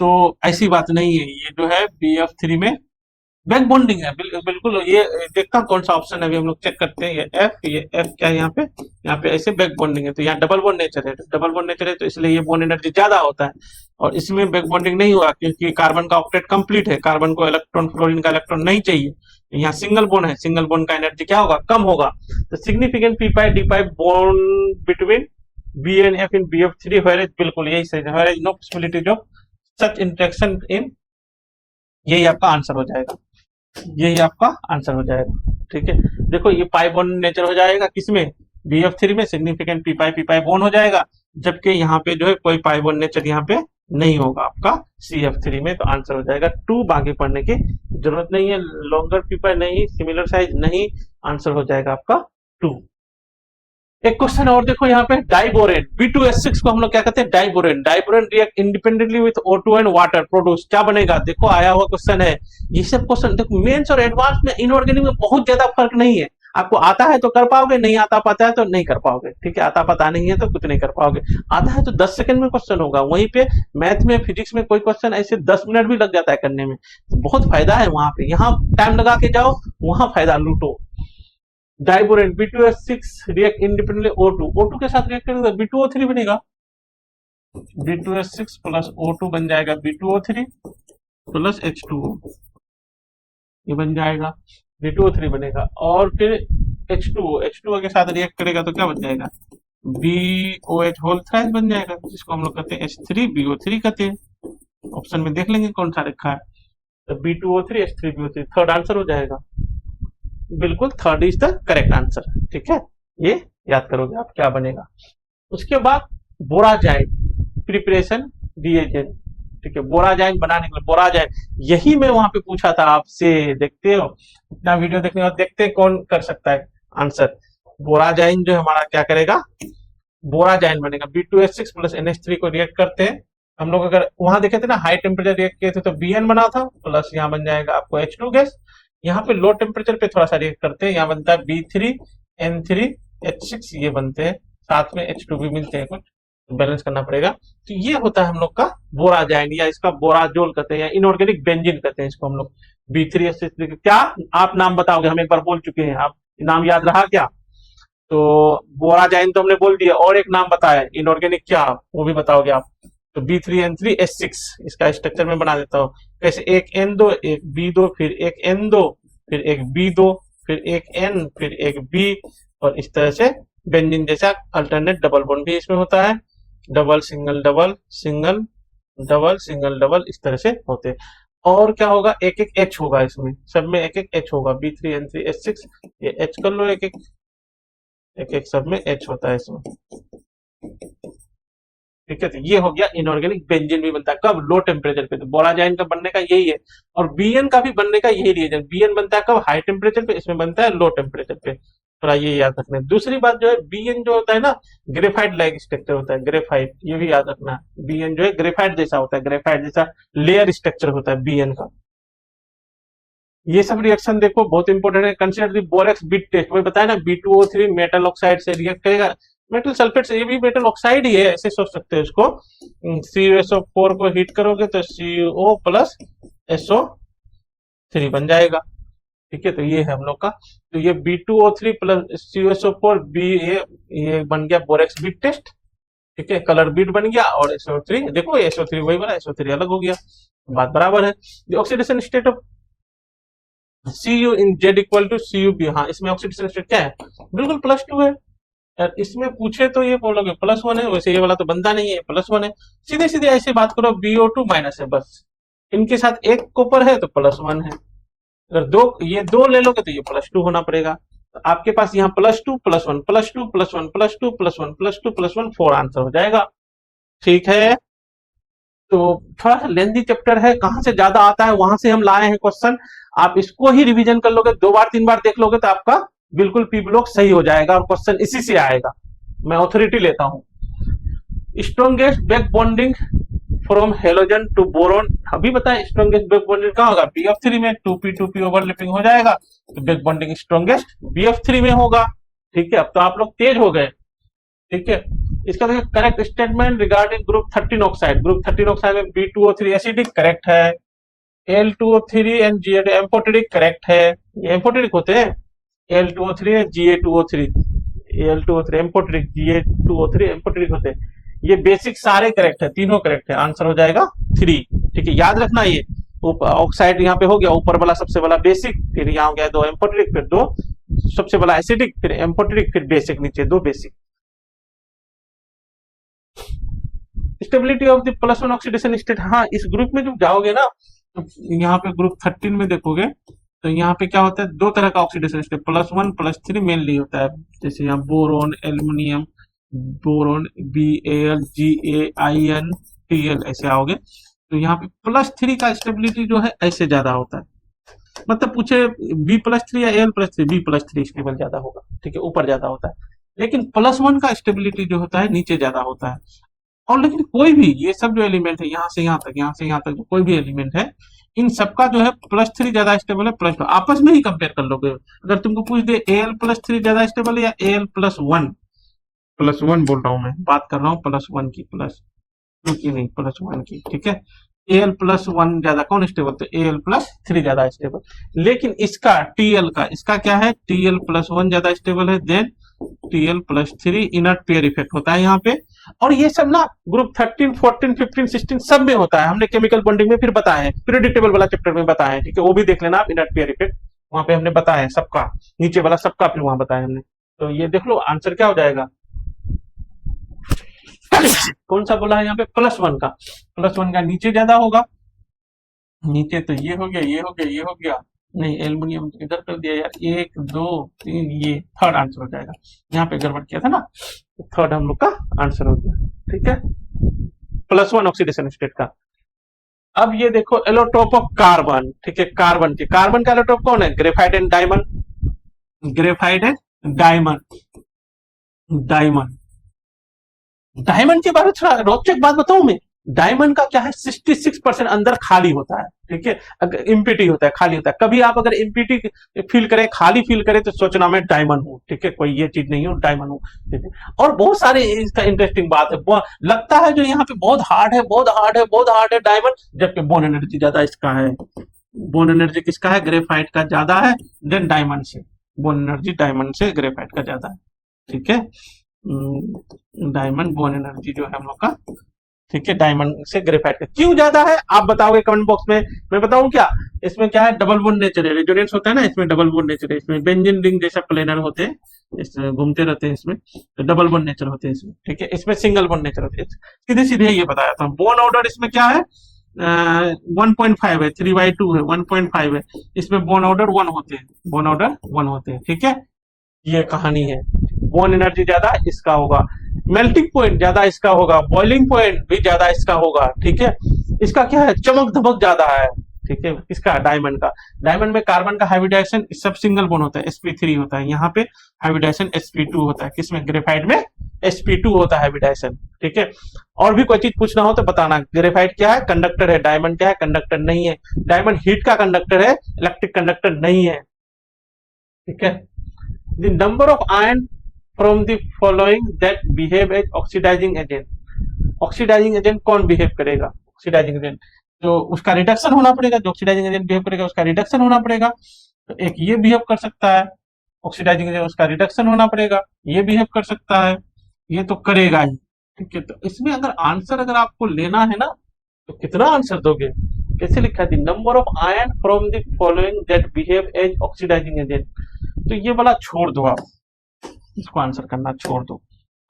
S1: तो ऐसी बात नहीं है, ये जो है BF3 में बैक बॉन्डिंग है, बिल्कुल। ये देखता कौन सा ऑप्शन है, अभी हम लोग चेक करते हैं। ये F क्या है यहाँ पे ऐसे बैक बॉन्डिंग है, तो यहाँ डबल बॉन्ड नेचर है, डबल बॉन्ड नेचर है तो इसलिए ये बॉन्ड एनर्जी ज्यादा होता है। और इसमें बैक बॉन्डिंग नहीं हुआ क्योंकि कार्बन का ऑक्टेट कंप्लीट है, कार्बन को इलेक्ट्रॉन, फ्लोरीन का इलेक्ट्रॉन नहीं चाहिए। यहाँ सिंगल बॉन्ड है, सिंगल बॉन्ड का एनर्जी क्या होगा, कम होगा। तो significant p5d5 bond between B and F in BF3 where is, बिल्कुल यही सही है, where is no possibility of such interaction in, यही आपका आंसर हो जाएगा, यही आपका आंसर हो जाएगा, ठीक है। देखो ये पाई बॉन्ड नेचर हो जाएगा किसमें, BF3 में सिग्निफिकेंट p5 बॉन्ड हो जाएगा, जबकि यहाँ पे जो है कोई पाई बॉन्ड नेचर यहाँ पे नहीं होगा आपका CF3 में। तो आंसर हो जाएगा 2, बाकी पढ़ने की जरूरत नहीं है। लॉन्गर p5 नहीं, सिमिलर साइज नहीं, आंसर हो जाएगा आपका 2। एक क्वेश्चन और देखो यहाँ पे, डाइबोरेन B2S6 को हम लोग क्या कहते हैं, diborane. Diborane react independently with O2 and water, produce क्या बनेगा। देखो आया हुआ क्वेश्चन है, ये सब क्वेश्चन देखो मेंस और एडवांस में इनऑर्गेनिक में बहुत ज्यादा फर्क नहीं है। आपको आता है तो कर पाओगे, नहीं आता पाता है तो नहीं कर पाओगे, ठीक है। आता पता नहीं है तो कुछ नहीं कर पाओगे, आता है तो 10 सेकंड में क्वेश्चन होगा। वहीं पे मैथ में, फिजिक्स में कोई क्वेश्चन ऐसे 10 मिनट भी लग जाता है करने में, तो बहुत फायदा है वहां पे। यहाँ टाइम लगा के जाओ, वहां फायदा लूटो। Diborane B2S6 react independently O2 के साथ रिएक्ट करेगा B2O3 बनेगा, B2S6 प्लस O2 बन जाएगा B2O3 प्लस H2O, ये बन जाएगा B2O3 बनेगा। और फिर H2O के साथ रिएक्ट करेगा तो क्या बन जाएगा, BOH होल थ्राइस बन जाएगा, जिसको हम लोग कहते हैं H3BO3 कहते हैं। ऑप्शन में देख लेंगे कौन सा रखा है, तो B2O3 H3BO3 थर्ड आंसर हो जाएगा, बिल्कुल third is the correct answer, ठीक है। ये याद करोगे आप क्या बनेगा। उसके बाद बोराजाइन प्रिपरेशन रिएजेंट, ठीक है। बोराजाइन बनाने के लिए, बोराजाइन यही मैं वहां पे पूछा था आपसे, देखते हो इतना वीडियो देखने के बाद, देखते हैं कौन कर सकता है आंसर। बोराजाइन जो हमारा क्या करेगा, बोराजाइन बनेगा। B2S6 प्लस NH3 को रिएक्ट करते हैं हम लोग। अगर वहां देखे थे ना हाई टेम्परेचर रिएक्ट किए थे तो BN बना था, प्लस यहाँ बन जाएगा आपको H2 गैस। यहाँ पे लो टेम्परेचर पे थोड़ा सा रिएक्ट करते हैं, यहाँ बनता है B3N3H6, ये बनते हैं, साथ में H2 भी मिलते हैं, कुछ बैलेंस करना पड़ेगा। तो ये होता है हम लोग का बोराजाइन, या इसका बोराजोल कहते हैं, या इनऑर्गेनिक बेंजीन कहते हैं इसको हम लोग। B3H6 क्या आप नाम बताओगे, हम एक बार बोल चुके हैं, आप नाम याद रहा क्या। तो बोराजाइन तो हमने बोल दिया, और एक नाम बताया इनऑर्गेनिक, क्या वो भी बताओगे आप। तो B3N3H6 इसका स्ट्रक्चर में बना देता हूँ कैसे, एक N2 एक B2 फिर एक N2 फिर एक B2 फिर एक N फिर एक B, और इस तरह से बेंजीन जैसा अल्टरनेट डबल बॉन्ड भी इसमें होता है, double single double single double single double, इस तरह से होते हैं। और क्या होगा, एक एक H होगा इसमें, सब में एक एक H होगा। B3N3H6 ये H कर लो, एक एक सब में H होता है इसमें, ठीक है। तो ये हो गया इनऑर्गेनिक बेंजीन भी बनता है कब, लो टेम्परेचर पे। तो बोराजाइन का बनने का यही है, और BN का भी बनने का यही रीजन। BN बनता है कब, हाई टेम्परेचर पे, इसमें बनता है लो टेम्परेचर पे। थोड़ा ये याद रखना है। दूसरी बात जो है, बीएन जो होता है ना, ग्रेफाइट लाइक स्ट्रक्चर होता है, ग्रेफाइट, ये भी याद रखना है। बीएन जो है ग्रेफाइट जैसा होता है, ग्रेफाइट जैसा लेयर स्ट्रक्चर होता है बीएन का। ये सब रिएक्शन देखो बहुत इंपॉर्टेंट है। Consider the borax bead test, वही बताया ना, B2O3 मेटल ऑक्साइड से रिएक्ट करेगा, मेटल सल्फेट से, ये भी मेटल ऑक्साइड ही है, ऐसे सोच सकते हैं इसको। CuSO4 को हीट करोगे तो CO प्लस SO3 बन जाएगा, ठीक है। तो ये है हम लोग का, तो ये B2O3 प्लस CuSO4 ये बन गया बोरेक्स बिट टेस्ट, ठीक है। कलर बीट बन गया, और SO3 देखो, SO3 वही बना, SO3 अलग हो गया, बात बराबर है। Oxidation state of Cu in Z equal to CuB, हाँ इसमें ऑक्सीडेशन स्टेट क्या है, बिल्कुल +2 है यार। इसमें पूछे तो ये बोलोगे +1 है, वैसे ये वाला तो बनता नहीं है, +1 है। सीधे सीधे ऐसे बात करो, BO2 माइनस है बस, इनके साथ एक कॉपर है तो +1 है। अगर ये दो ले लोगे तो ये +2 होना पड़ेगा। तो आपके पास यहाँ +2 +1 +2 +1 +2 +1 +2 +1 4 आंसर हो जाएगा, ठीक है। तो थोड़ा सा लेंथी चैप्टर है, कहां से ज्यादा आता है वहां से हम लाए हैं क्वेश्चन। आप इसको ही रिवीजन कर लोगे, 2 बार 3 बार देख लोगे तो आपका बिल्कुल पी ब्लॉक सही हो जाएगा, और क्वेश्चन इसी से आएगा, मैं ऑथोरिटी लेता हूं। Strongest back bonding from halogen to boron, अभी बताएं स्ट्रॉन्गेस्ट बैक बॉन्डिंग कहां होगा, BF3 में 2p2p ओवरलैपिंग हो जाएगा, तो बैक बॉन्डिंग स्ट्रॉन्गेस्ट BF3 में होगा, ठीक है। अब तो आप लोग तेज हो गए, ठीक है। इसका देखिए correct statement regarding group 13 oxide, group 13 oxide में B2O3 एसिडिक करेक्ट है, Al2O3 and Ga2 amphoteric correct है, ये एम्फोटेरिक होते हैं, Al2O3 and Ga2O3, Al2O3 amphoteric, Ga2O3 amphoteric होते हैं। ये बेसिक सारे करेक्ट है, तीनों करेक्ट है, आंसर हो जाएगा 3, ठीक है। याद रखना, ये ऑक्साइड यहाँ पे हो गया, ऊपर वाला सबसे वाला बेसिक, फिर यहाँ हो गया 2 एम्फोटेरिक, फिर 2 सबसे वाला एसिडिक, फिर एम्फोटेरिक, फिर बेसिक, नीचे 2 basic. Stability of the +1 oxidation state, हाँ इस ग्रुप में जब जाओगे ना, तो यहाँ पे ग्रुप 13 में देखोगे तो यहाँ पे क्या होता है, 2 तरह का ऑक्सीडेशन स्टेट, +1 +3 मेनली होता है। जैसे यहाँ boron, aluminium, boron Bal GaIn Tl, ऐसे आओगे तो यहाँ पे +3 का स्टेबिलिटी जो है ऐसे ज्यादा होता है, मतलब पूछे B+3 या Al+3, B+3 स्टेबल ज्यादा होगा, ठीक है, ऊपर ज्यादा होता है। लेकिन +1 का स्टेबिलिटी जो होता है नीचे ज्यादा होता है। और लेकिन कोई भी ये सब जो एलिमेंट है, यहाँ से यहाँ तक, यहाँ से यहाँ तक, जो कोई भी एलिमेंट है, इन सबका जो है +3 ज्यादा स्टेबल है, +2 आपस में ही कंपेयर कर लोगे। अगर तुमको पूछ दे Al+3 ज्यादा स्टेबल है या Al+1, +1 बोल रहा हूं मैं, बात कर रहा हूँ +1 की, +2 की नहीं, +1 की, ठीक है। Al+1 ज्यादा कौन स्टेबल, तो Al+3 ज्यादा स्टेबल। लेकिन इसका Tl का, इसका क्या है, Tl+1 ज्यादा स्टेबल है, then Tl+3 inert pair effect होता है यहाँ पे। और ये सब ना ग्रुप 13, 14, 15, 16 सब में होता है, हमने केमिकल बॉन्डिंग में फिर बताया है, प्रेडिक्टेबल वाला चैप्टर में बताया है, ठीक है, वो भी देख लेना आप, इनर्ट पेयर इफेक्ट वहां पे हमने बताया है सबका, नीचे वाला सबका फिर वहां बताया हमने। तो ये देख लो आंसर क्या हो जाएगा, कौन सा बोला है यहाँ पे, +1 का, +1 का नीचे ज्यादा होगा, नीचे तो ये हो गया, ये हो गया, ये हो गया, नहीं एल्युमिनियम तो इधर कर दिया यार, 1 2 3, ये थर्ड आंसर हो जाएगा, यहाँ पे गड़बड़ किया था ना, तो थर्ड हम लोग का आंसर हो गया, ठीक है, +1 ऑक्सीडेशन स्टेट का। अब ये देखो एलोटोप ऑफ कार्बन, ठीक है, कार्बन का एलोटोप कौन है, graphite and diamond, graphite and diamond, diamond के बारे में थोड़ा रोचक बात बताऊं मैं, डायमंड का क्या है, 66% अंदर खाली होता है, ठीक है, अगर इम्पिटी होता है, खाली होता है। कभी आप अगर इम्पिटी फील करें, खाली फील करें, तो सोचना मैं डायमंड हूं, ठीक है, कोई ये चीज नहीं हूं, डायमंड हूं, ठीक है। और बहुत सारे इसका इंटरेस्टिंग बात है, लगता है जो यहाँ पे बहुत हार्ड है, बहुत हार्ड है, बहुत हार्ड है डायमंड, जबकि बोन एनर्जी ज्यादा इसका है, बोन एनर्जी किसका है, ग्रेफाइट का ज्यादा है, देन डायमंड से, बोन एनर्जी डायमंड से ग्रेफाइट का ज्यादा है, ठीक है। डायमंड बोन एनर्जी जो है हम लोग का, ठीक है, डायमंड से ग्रेफाइट का क्यों ज्यादा है, आप बताओगे कमेंट बॉक्स में, मैं बताऊं क्या, इसमें क्या है, डबल बॉन्ड नेचर है, रेजोनेंस होता है ना, इसमें डबल बॉन्ड नेचर है, इसमें बेंजीन रिंग जैसा प्लेनर होते हैं, इसमें घूमते रहते हैं, इसमें तो डबल बॉन्ड नेचर होते हैं इसमें, ठीक है, इसमें सिंगल बॉन्ड नेचर होते हैं, सीधे सीधे ये बताया था। बोन ऑर्डर इसमें क्या है, 1.5 है, 3/2 है, 1.5 है, इसमें बोन ऑर्डर 1 होते हैं, बोन ऑर्डर 1 होते हैं, ठीक है, ये कहानी है। बोन एनर्जी ज्यादा इसका होगा, मेल्टिंग पॉइंट ज्यादा इसका होगा, बॉइलिंग पॉइंट भी ज्यादा इसका होगा, ठीक है। इसका क्या है, चमक धमक ज्यादा है, ठीक है, किसका, डायमंड का। डायमंड में कार्बन का हाइब्रिडाइजेशन सब सिंगल बॉन्ड होता है, sp3 होता है, यहाँ पे हाइब्रिडाइजेशन sp2 होता है, किसमें, ग्रेफाइट में sp2 होता है हाइब्रिडाइजेशन, ठीक है। और भी कोई चीज पूछना हो तो बताना, ग्रेफाइट क्या है, कंडक्टर है, डायमंड क्या है, कंडक्टर नहीं है। डायमंड हीट का कंडक्टर है, इलेक्ट्रिक कंडक्टर नहीं है, ठीक है। The number of ion from the following that behave as oxidising agent. Oxidising agent कौन बिहेव करेगा, ऑक्सीडाइजिंग एजेंट जो उसका रिडक्शन होना पड़ेगा, जो ऑक्सीडाइजिंग एजेंट बिहेव करेगा उसका रिडक्शन होना पड़ेगा। तो एक ये बिहेव कर सकता है, ऑक्सीडाइजिंग एजेंट उसका रिडक्शन होना पड़ेगा, ये बिहेव कर सकता है, ये तो करेगा ही, ठीक है। तो इसमें अगर आंसर अगर आपको लेना है ना, तो कितना आंसर दोगे, कैसे लिखा है, number of ion from the following that behave as oxidising agent. तो ये वाला छोड़ दो, आप इसको आंसर करना छोड़ दो,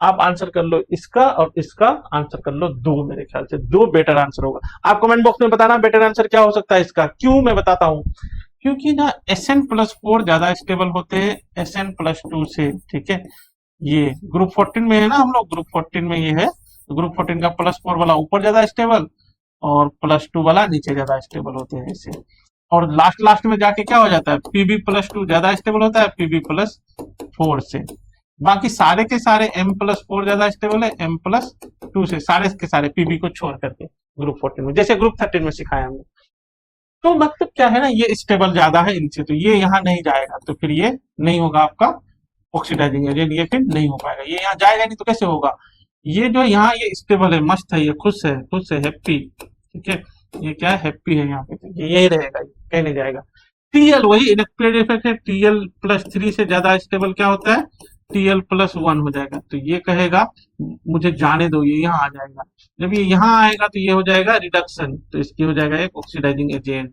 S1: आप आंसर कर लो इसका और इसका आंसर कर लो दो, मेरे ख्याल से दो बेटर आंसर होगा। आप कमेंट बॉक्स में बताना बेटर आंसर क्या हो सकता है इसका। क्यों, मैं बताता हूं, क्योंकि ना Sn+4 ज्यादा स्टेबल होते हैं Sn+2 से, ठीक है। ये ग्रुप 14 में है ना, हम लोग ग्रुप 14 में ये है, तो ग्रुप 14 का +4 वाला ऊपर ज्यादा स्टेबल और +2 वाला नीचे ज्यादा स्टेबल होते हैं ऐसे। और लास्ट लास्ट में जाके क्या हो जाता है, Pb+2 ज्यादा स्टेबल होता है Pb+4 से। बाकी सारे के सारे M+4 ज्यादा स्टेबल है M+2 से, सारे के सारे Pb को छोड़ करके ग्रुप 14 में, जैसे ग्रुप 13 में सिखाया हमने। तो मतलब क्या है ना, ये स्टेबल ज्यादा है इनसे, तो ये यहाँ नहीं जाएगा, तो फिर ये नहीं होगा आपका ऑक्सीडाइजिंग एजेंट, ये फिर नहीं हो पाएगा, ये यहाँ जाएगा नहीं तो कैसे होगा। ये जो यहाँ ये स्टेबल है, मस्त है, ये खुश है हैप्पी, ठीक है, ये क्या है, हैप्पी है यहाँ पे, तो ये यही रहेगा, कहीं नहीं जाएगा। टीएल वही इलेक्ट्रिक इफेक्ट है, Tl+3 से ज्यादा स्टेबल क्या होता है, Tl+1 हो जाएगा, तो ये कहेगा मुझे जाने दो, ये यहाँ आ जाएगा। जब ये यहाँ आएगा तो ये हो जाएगा रिडक्शन, तो इसकी हो जाएगा एक ऑक्सीडाइजिंग एजेंट,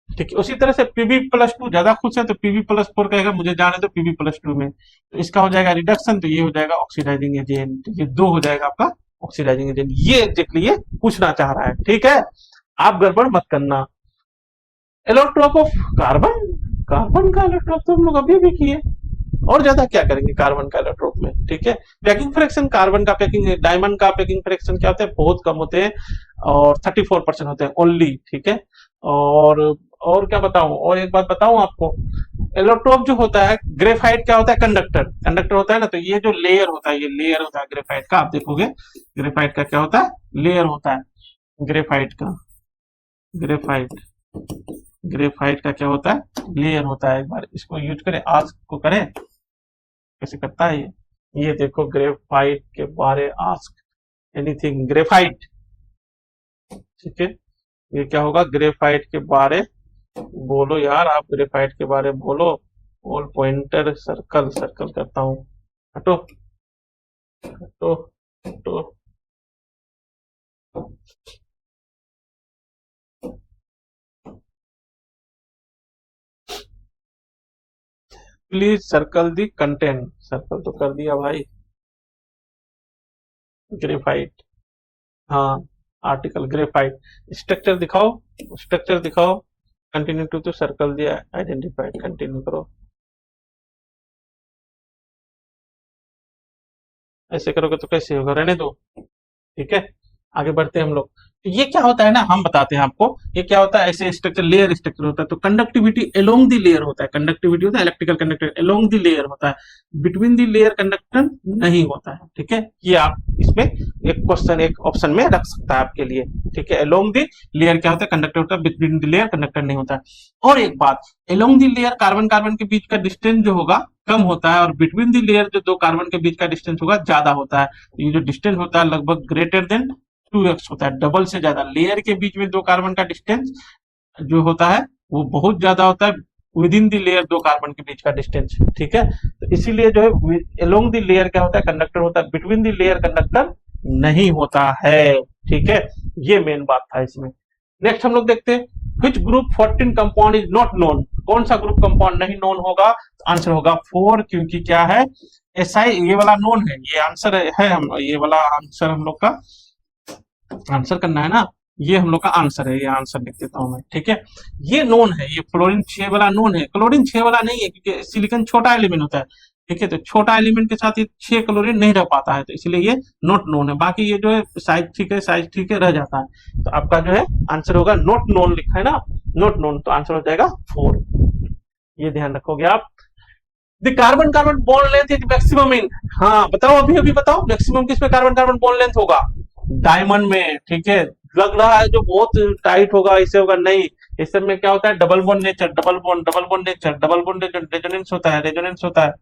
S1: ठीक है। उसी तरह से Pb+2 ज्यादा खुश है तो Pb+4 कहेगा मुझे जाने दो Pb+2 में, तो इसका हो जाएगा रिडक्शन, तो ये हो जाएगा ऑक्सीडाइजिंग एजेंट, ये दो हो जाएगा आपका ऑक्सीडाइजिंग एजेंट। ये एग्जैक्टली ये पूछना चाह रहा है, ठीक है, आप गड़बड़ मत करना। एलोट्रोप ऑफ कार्बन, कार्बन का एलोट्रोप तो हम लोग अभी भी किए, और ज्यादा क्या करेंगे कार्बन का एलोट्रोप में, ठीक है। पैकिंग फ्रैक्शन कार्बन का, पैकिंग डायमंड का पैकिंग फ्रैक्शन क्या होता है, बहुत कम होते हैं और 34% होते हैं ओनली, ठीक है। और क्या बताऊं, और एक बात बताऊं आपको, एलोट्रोप जो होता है, ग्रेफाइट क्या होता है, कंडक्टर, कंडक्टर होता है ना, तो ये जो लेयर होता है, ये लेयर होता है ग्रेफाइट का, आप देखोगे ग्रेफाइट का क्या होता है, लेयर होता है ग्रेफाइट का, ग्रेफाइट ग्रेफाइट का क्या होता है, लेयर होता है। एक बार इसको यूज करें, आज को करें, कैसे करता है ये देखो, ग्रेफाइट के बारे आस्क एनीथिंग, ग्रेफाइट, ठीक है। ये क्या होगा, ग्रेफाइट के बारे बोलो यार, आप ग्रेफाइट के बारे बोलो। ऑल पॉइंटर सर्कल, सर्कल करता हूं, हटो हटो हटो। Please circle the content, circle तो कर दिया भाई, ग्रेफाइट, हाँ आर्टिकल ग्रेफाइट, स्ट्रक्चर दिखाओ, स्ट्रक्चर दिखाओ, कंटिन्यू टू, तो सर्कल दिया, आइडेंटिफाइड, कंटिन्यू करो, ऐसे करोगे तो कैसे होगा, रहने दो, ठीक है। आगे बढ़ते हैं हम लोग। तो ये क्या होता है ना, हम बताते हैं आपको, ये क्या होता है, ऐसे स्ट्रक्चर, लेयर स्ट्रक्चर होता है, तो कंडक्टिविटी अलोंग द लेयर होता है, कंडक्टिविटी होता है electrical conductor along the layer होता है, बिटवीन द लेयर कंडक्टर नहीं होता है, ठीक है। ये आप इसमें एक क्वेश्चन, एक ऑप्शन में रख सकता है आपके लिए, ठीक है। अलोंग द लेयर क्या होता है, कंडक्टर होता है, बिटवीन द लेयर कंडक्टर नहीं होता है। और एक बात, along the layer carbon carbon के बीच का डिस्टेंस जो होगा कम होता है, और बिटवीन द लेयर जो दो कार्बन के बीच का डिस्टेंस होगा ज्यादा होता है। ये जो डिस्टेंस होता है लगभग ग्रेटर देन 2x होता है, डबल से ज्यादा। लेयर के बीच में दो कार्बन का डिस्टेंस जो होता है वो बहुत ज्यादा होता है विद इन द लेयर दो कार्बन के बीच का डिस्टेंस, ठीक है। तो इसीलिए जो है अलोंग द लेयर क्या होता है, कंडक्टर होता है, बिटवीन द लेयर कंडक्टर नहीं होता है, ठीक है। ये मेन बात था इसमें। नेक्स्ट हम लोग देखते हैं, which group 14 compound is not known, कौन सा ग्रुप कंपाउंड नहीं नोन होगा, आंसर होगा 4, क्योंकि क्या है, SI ये वाला नोन है, ये आंसर है हम, ये वाला आंसर हम लोग का आंसर करना है ना, ये हम लोग का आंसर है, ये आंसर लिख देता हूं मैं, ठीक है। ये नोन है, ये फ्लोरीन 6 वाला नोन है, क्लोरीन 6 वाला नहीं है, क्योंकि सिलिकॉन छोटा एलिमेंट होता है, ठीक है। तो छोटा एलिमेंट के साथ ये 6 क्लोरीन नहीं रह पाता है, तो इसलिए ये नॉट नोन है। बाकी ये जो है साइज ठीक है, साइज ठीक है, रह जाता है, तो आपका जो है आंसर होगा नॉट नोन लिखा है ना, नॉट नोन, तो आंसर हो जाएगा 4। ये ध्यान रखोगे आप। The carbon carbon bond length is maximum in, हाँ बताओ, अभी अभी बताओ मैक्सिमम किसमें कार्बन कार्बन बॉन्ड लेंथ होगा? डायमंड में, ठीक है। लग रहा है जो बहुत टाइट होगा, इससे होगा नहीं। इस सब में क्या होता है? Double bond nature, double bond nature, double bond resonance होता है, रेजोनेंस होता है,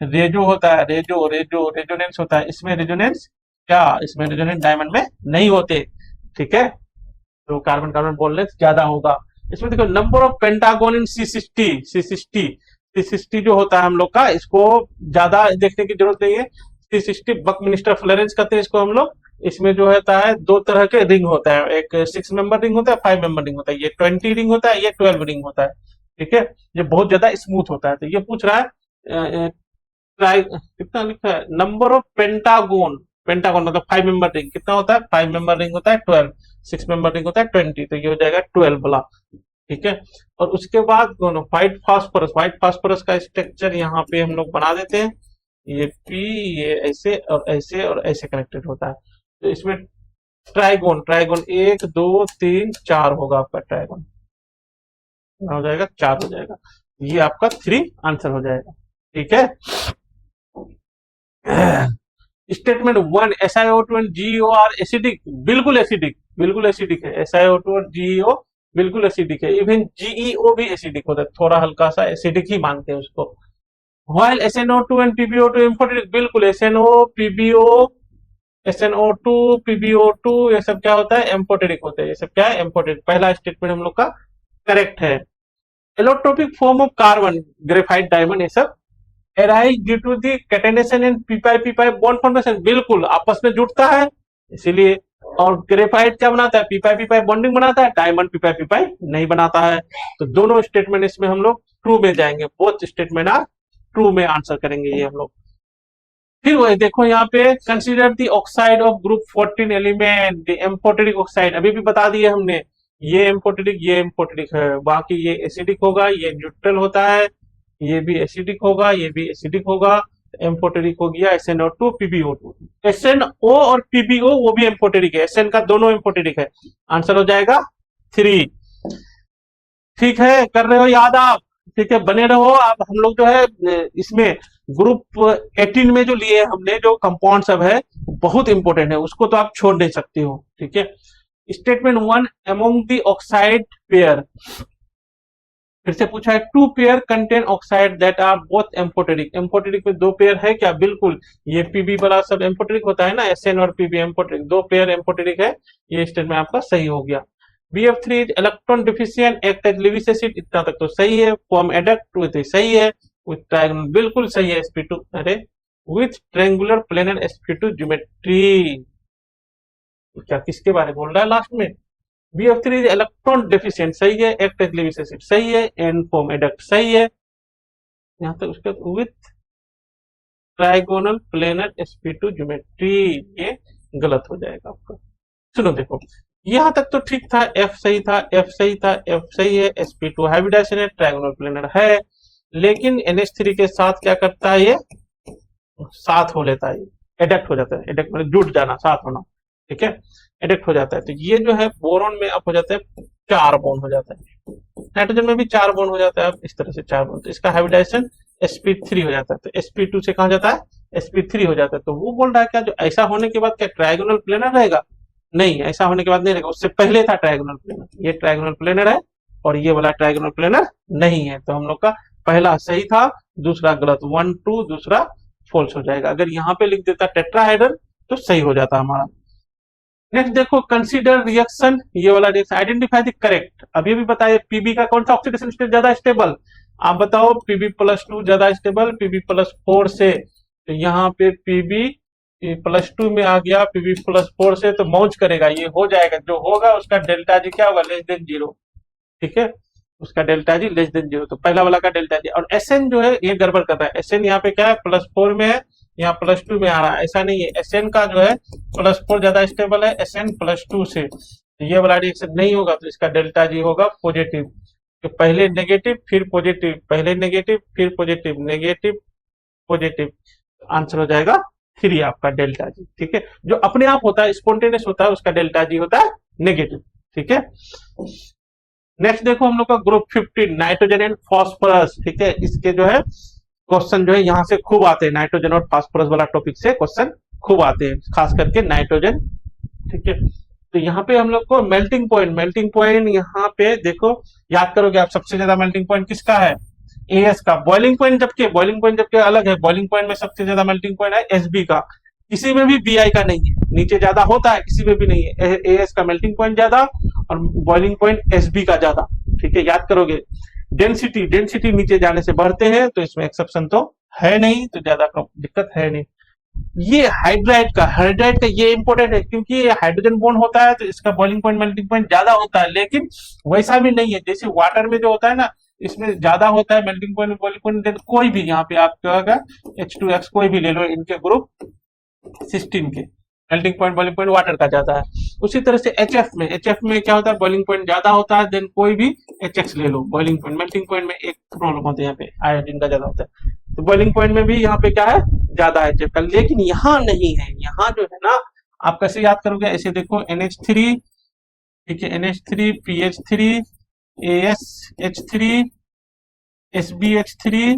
S1: रेजो होता है, रेजो रेजो रेजोनेंस होता है। इसमें रेजोनेंस क्या, इसमें रेजोनेंस डायमंड में नहीं होते, ठीक है। तो कार्बन कार्बन बॉन्ड लेंथ ज्यादा होगा। इसमें देखो number of pentagon in C60 जो होता है हम लोग का, इसको ज्यादा देखने की जरूरत नहीं है। C60 बकमिनिस्टर फ्लोरेंस कहते हैं इसको हम लोग। इसमें जो होता है दो तरह के रिंग होता है, एक 6 मेंबर रिंग होता है, 5 मेंबर रिंग होता है। ये 20 रिंग होता है, ये 12 रिंग होता है, ठीक है। ये बहुत ज्यादा स्मूथ होता है। तो ये पूछ रहा है कितना लिखा है, नंबर ऑफ पेंटागोन, पेंटागोन मतलब 5 मेंबर रिंग कितना होता है? 5 मेंबर रिंग होता है 12, 6 मेंबर रिंग होता है 20, तो ये हो जाएगा 12 वाला, ठीक है। और उसके बाद व्हाइट फास्फोरस का स्ट्रक्चर यहाँ पे हम लोग बना देते हैं। ये पी, ये ऐसे और ऐसे और ऐसे कनेक्टेड होता है। तो इसमें ट्राइगोन, ट्राइगोन 1 2 3 4 होगा आपका ट्राइगोन, हो जाएगा 4 हो जाएगा। ये आपका 3 आंसर हो जाएगा, ठीक है। Statement 1, SiO2 and GeO are acidic, बिल्कुल एसिडिक, बिल्कुल एसिडिक है। SiO2 और GeO बिल्कुल एसिडिक है। इवन GeO भी एसिडिक होता है, थोड़ा हल्का सा एसिडिक ही मानते हैं उसको। While SnO2 and PbO2 imported, बिल्कुल SnO PbO SnO2 PbO2 ये सब क्या होता है? एम्फोटेरिक होते हैं। ये सब क्या है? एम्फोटेरिक। पहला स्टेटमेंट हम लोग का करेक्ट है। Allotropic form of carbon, graphite, diamond, ये सब arise due to the catenation and p bond formation, बिल्कुल आपस में जुड़ता है इसीलिए। और ग्रेफाइट क्या बनाता है? p बॉन्डिंग बनाता है, डायमंड p नहीं बनाता है। तो दोनों स्टेटमेंट इसमें हम लोग ट्रू में जाएंगे, बोथ स्टेटमेंट आर ट्रू में आंसर करेंगे ये हम लोग। फिर वही देखो यहाँ पे, consider the oxide of group 14 element, the amphoteric oxide, अभी भी बता दिए हमने, ये एम्फोटेरिक है, बाकी ये एसिडिक होगा, ये न्यूट्रल होता है, ये भी एसिडिक होगा, ये भी एसिडिक होगा। एम्फोटेरिक हो गया SnO2 PbO2, SnO और PbO वो भी एम्फोटेरिक है, SN का दोनों एम्फोटेरिक है। आंसर हो जाएगा 3, ठीक है। कर रहे हो याद आप? ठीक है, बने रहो आप। हम लोग जो है इसमें ग्रुप 18 में जो लिए हमने, जो कंपाउंड सब है बहुत इंपॉर्टेंट है, उसको तो आप छोड़ नहीं सकते हो, ठीक है। Statement 1, among the oxide pair, फिर से पूछा है, 2 pair contain oxide that are both amphoteric, amphoteric में 2 पेयर है क्या? बिल्कुल, ये पीबी वाला सब एम्फोटेरिक होता है ना, SN और PB एम्फोटेरिक, 2 पेयर एम्फोटेरिक है। ये स्टेटमेंट आपका सही हो गया। BF3 is electron deficient, act as Lewis acid, इतना तक तो सही है। फॉर्म एडक्ट विथ सही है, विथ ट्रायंगुलर बिल्कुल सही है। sp2 अरे with triangular planar sp2 geometry, क्या किसके बारे में बोल रहा है लास्ट में? BF3 इज इलेक्ट्रॉन डेफिशिएंट सही है, एक्ट एज लेविस एसिड सही है, एंड फॉर्म एडक्ट सही है। यहाँ तक उसके with trigonal planar sp2 geometry, ये गलत हो जाएगा आपका। सुनो देखो, यहाँ तक तो ठीक था, F सही था, F सही था, F सही है, sp2 हाइब्रिडाइजेशन है, ट्राइगोनल प्लेनर है, लेकिन NH3 के साथ क्या करता है? ये साथ हो लेता है, एडक्ट हो जाता है, एडक्ट मतलब जुट जाना, साथ होना, ठीक है, एडक्ट हो जाता है। तो ये जो है बोरॉन में अब हो जाता है 4 बॉन्ड हो जाता है, नाइट्रोजन में भी 4 बॉन्ड हो जाता है, अब इस तरह से 4 बॉन्ड, तो इसका हाइब्रिडाइजेशन sp3 हो जाता है, तो sp2 से कहा जाता है sp3 हो जाता है। तो वो बोल रहा है क्या, जो ऐसा होने के बाद क्या ट्रायगोनल प्लेनर रहेगा? नहीं, ऐसा होने के बाद नहीं रहेगा, उससे पहले था ट्रायगोनल प्लेनर, ये ट्रायगोनल प्लेनर है और ये वाला ट्रायगोनल प्लेनर नहीं है। तो हम लोग का पहला सही था, दूसरा गलत, 1 2, दूसरा फॉल्स हो जाएगा। अगर यहाँ पे लिख देता टेट्राहाइड्रल तो सही हो जाता हमारा। नेक्स्ट देखो, कंसीडर रिएक्शन, ये वाला रिएक्शन, आइडेंटिफाई द करेक्ट, अभी भी बताइए पीबी का कौन सा ऑक्सीडेशन स्टेट ज्यादा स्टेबल? आप बताओ, Pb+2 ज्यादा स्टेबल Pb+4 से, तो यहाँ पे Pb+2 में आ गया, Pb+4 से तो मौज करेगा, ये हो जाएगा, जो होगा उसका डेल्टा जी क्या होगा? लेस देन 0, ठीक है, उसका डेल्टा जी लेस देन 0, तो पहला वाला का डेल्टा जी। और SN जो है ये गड़बड़ कर रहा है, SN यहाँ पे क्या है? +4 में है, यहाँ +2 में आ रहा है, ऐसा नहीं है, SN का जो है +4 ज्यादा स्टेबल है SN+2 से, तो ये वाला रिएक्शन नहीं होगा, तो इसका डेल्टा जी होगा पॉजिटिव, तो पहले नेगेटिव फिर पॉजिटिव, पहले नेगेटिव फिर पॉजिटिव, नेगेटिव पॉजिटिव, आंसर हो जाएगा 3 आपका डेल्टा जी, ठीक है। जो अपने आप होता है, स्पॉन्टेनियस होता है, उसका डेल्टा जी होता है नेगेटिव, ठीक है। नेक्स्ट देखो हम लोग का ग्रुप 15 नाइट्रोजन एंड फॉस्फोरस, ठीक है। इसके जो है क्वेश्चन जो है यहाँ से खूब आते हैं, नाइट्रोजन और फास्फोरस वाला टॉपिक से क्वेश्चन खूब आते हैं, खास करके नाइट्रोजन, ठीक है। तो यहाँ पे हम लोग को मेल्टिंग पॉइंट यहाँ पे देखो याद करोगे आप, सबसे ज्यादा मेल्टिंग पॉइंट किसका है, एएस का। बॉइलिंग पॉइंट जबकि अलग है, बॉइलिंग पॉइंट में सबसे ज्यादा मेल्टिंग पॉइंट है एसबी का, किसी में भी बीआई का नहीं है, नीचे ज्यादा होता है किसी में भी नहीं है, एएस का मेल्टिंग पॉइंट ज्यादा और बॉइलिंग पॉइंट एसबी का ज्यादा, ठीक है, याद करोगे। डेंसिटी नीचे जाने से बढ़ते हैं, तो इसमें एक्सेप्शन तो है नहीं, तो ज्यादा दिक्कत है नहीं। ये हाइड्राइड का ये इंपॉर्टेंट है, क्योंकि ये हाइड्रोजन बॉन्ड होता है तो इसका बॉइलिंग पॉइंट मेल्टिंग पॉइंट ज्यादा होता है, लेकिन वैसा भी नहीं है जैसे वाटर में जो होता है ना, इसमें ज्यादा होता है मेल्टिंग पॉइंट बॉइलिंग पॉइंट। कोई भी यहाँ पे आप क्या होगा, H2X कोई भी ले लो इनके ग्रुप 16 के, melting point boiling point water का ज्यादा है। उसी तरह से एचएफ में क्या होता है, बॉइलिंग पॉइंट ज्यादा होता है, देन कोई भी HX ले लो, बॉइलिंग पॉइंट मेल्टिंग पॉइंट में एक प्रॉब्लम होता है, यहाँ पे आयोडीन का ज्यादा होता है, तो बॉइलिंग पॉइंट में भी यहाँ पे क्या है, ज्यादा एचएफ का, लेकिन यहाँ नहीं है। यहाँ जो है ना, आप कैसे याद करोगे, ऐसे देखो NH3, ठीक है, NH3 PH3 ASH3 SBH3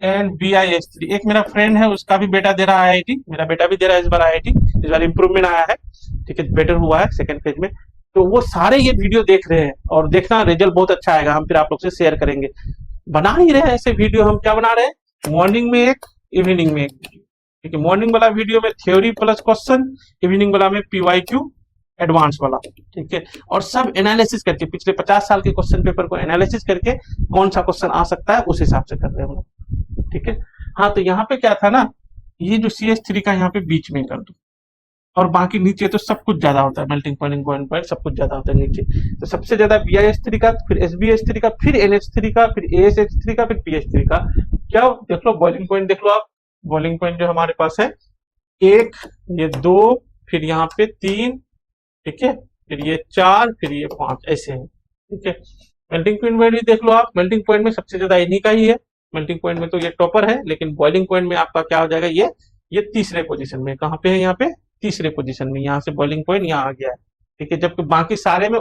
S1: and BiH3। एक मेरा फ्रेंड है, उसका भी बेटा दे रहा है IIT, मेरा बेटा भी दे रहा है इस बार IIT, इस बार इंप्रूवमेंट आया है, ठीक है, बेटर हुआ है सेकंड फेज में। तो वो सारे ये वीडियो देख रहे हैं, और देखना रिजल्ट बहुत अच्छा आएगा, हम फिर आप लोग से शेयर करेंगे। बना ही रहे हैं ऐसे वीडियो, हम क्या बना रहे हैं, मॉर्निंग में एक, इवनिंग में एक, ठीक है। मॉर्निंग वाला वीडियो में थ्योरी प्लस क्वेश्चन, इवनिंग वाला में PYQ एडवांस वाला, ठीक है, और सब एनालिसिस करके पिछले 50 साल के क्वेश्चन पेपर को एनालिसिस करके कौन सा क्वेश्चन आ सकता है उस हिसाब से कर रहे हैं हम लोग, ठीक है। हाँ, तो यहाँ पे क्या था ना, ये जो CH3 का यहाँ पे बीच में कर दो, और बाकी नीचे तो सब कुछ ज्यादा होता है, मेल्टिंग पॉइंट सब कुछ ज्यादा होता है नीचे, तो सबसे ज्यादा BiH3 का, फिर SBH3 का, फिर NH3 का, फिर ASH3 का, फिर PH3 का। क्या देख लो, बॉइलिंग पॉइंट देख लो आप, बॉइलिंग पॉइंट जो हमारे पास है 1, ये 2, फिर यहाँ पे 3, ठीक है, फिर ये 4, फिर ये 5, ऐसे है, ठीक है। मेल्टिंग पॉइंट भी देख लो आप, मेल्टिंग पॉइंट में सबसे ज्यादा इन्हीं का ही है, मेल्टिंग पॉइंट में तो ये टॉपर है, लेकिन बॉइलिंग पॉइंट में आपका क्या हो जाएगा, ये तीसरे पोजीशन में, कहाँ पे है, यहाँ पे तीसरे पोजीशन में, यहाँ से बॉइलिंग पॉइंट यहाँ आ गया है, ठीक है। जबकि बाकी सारे में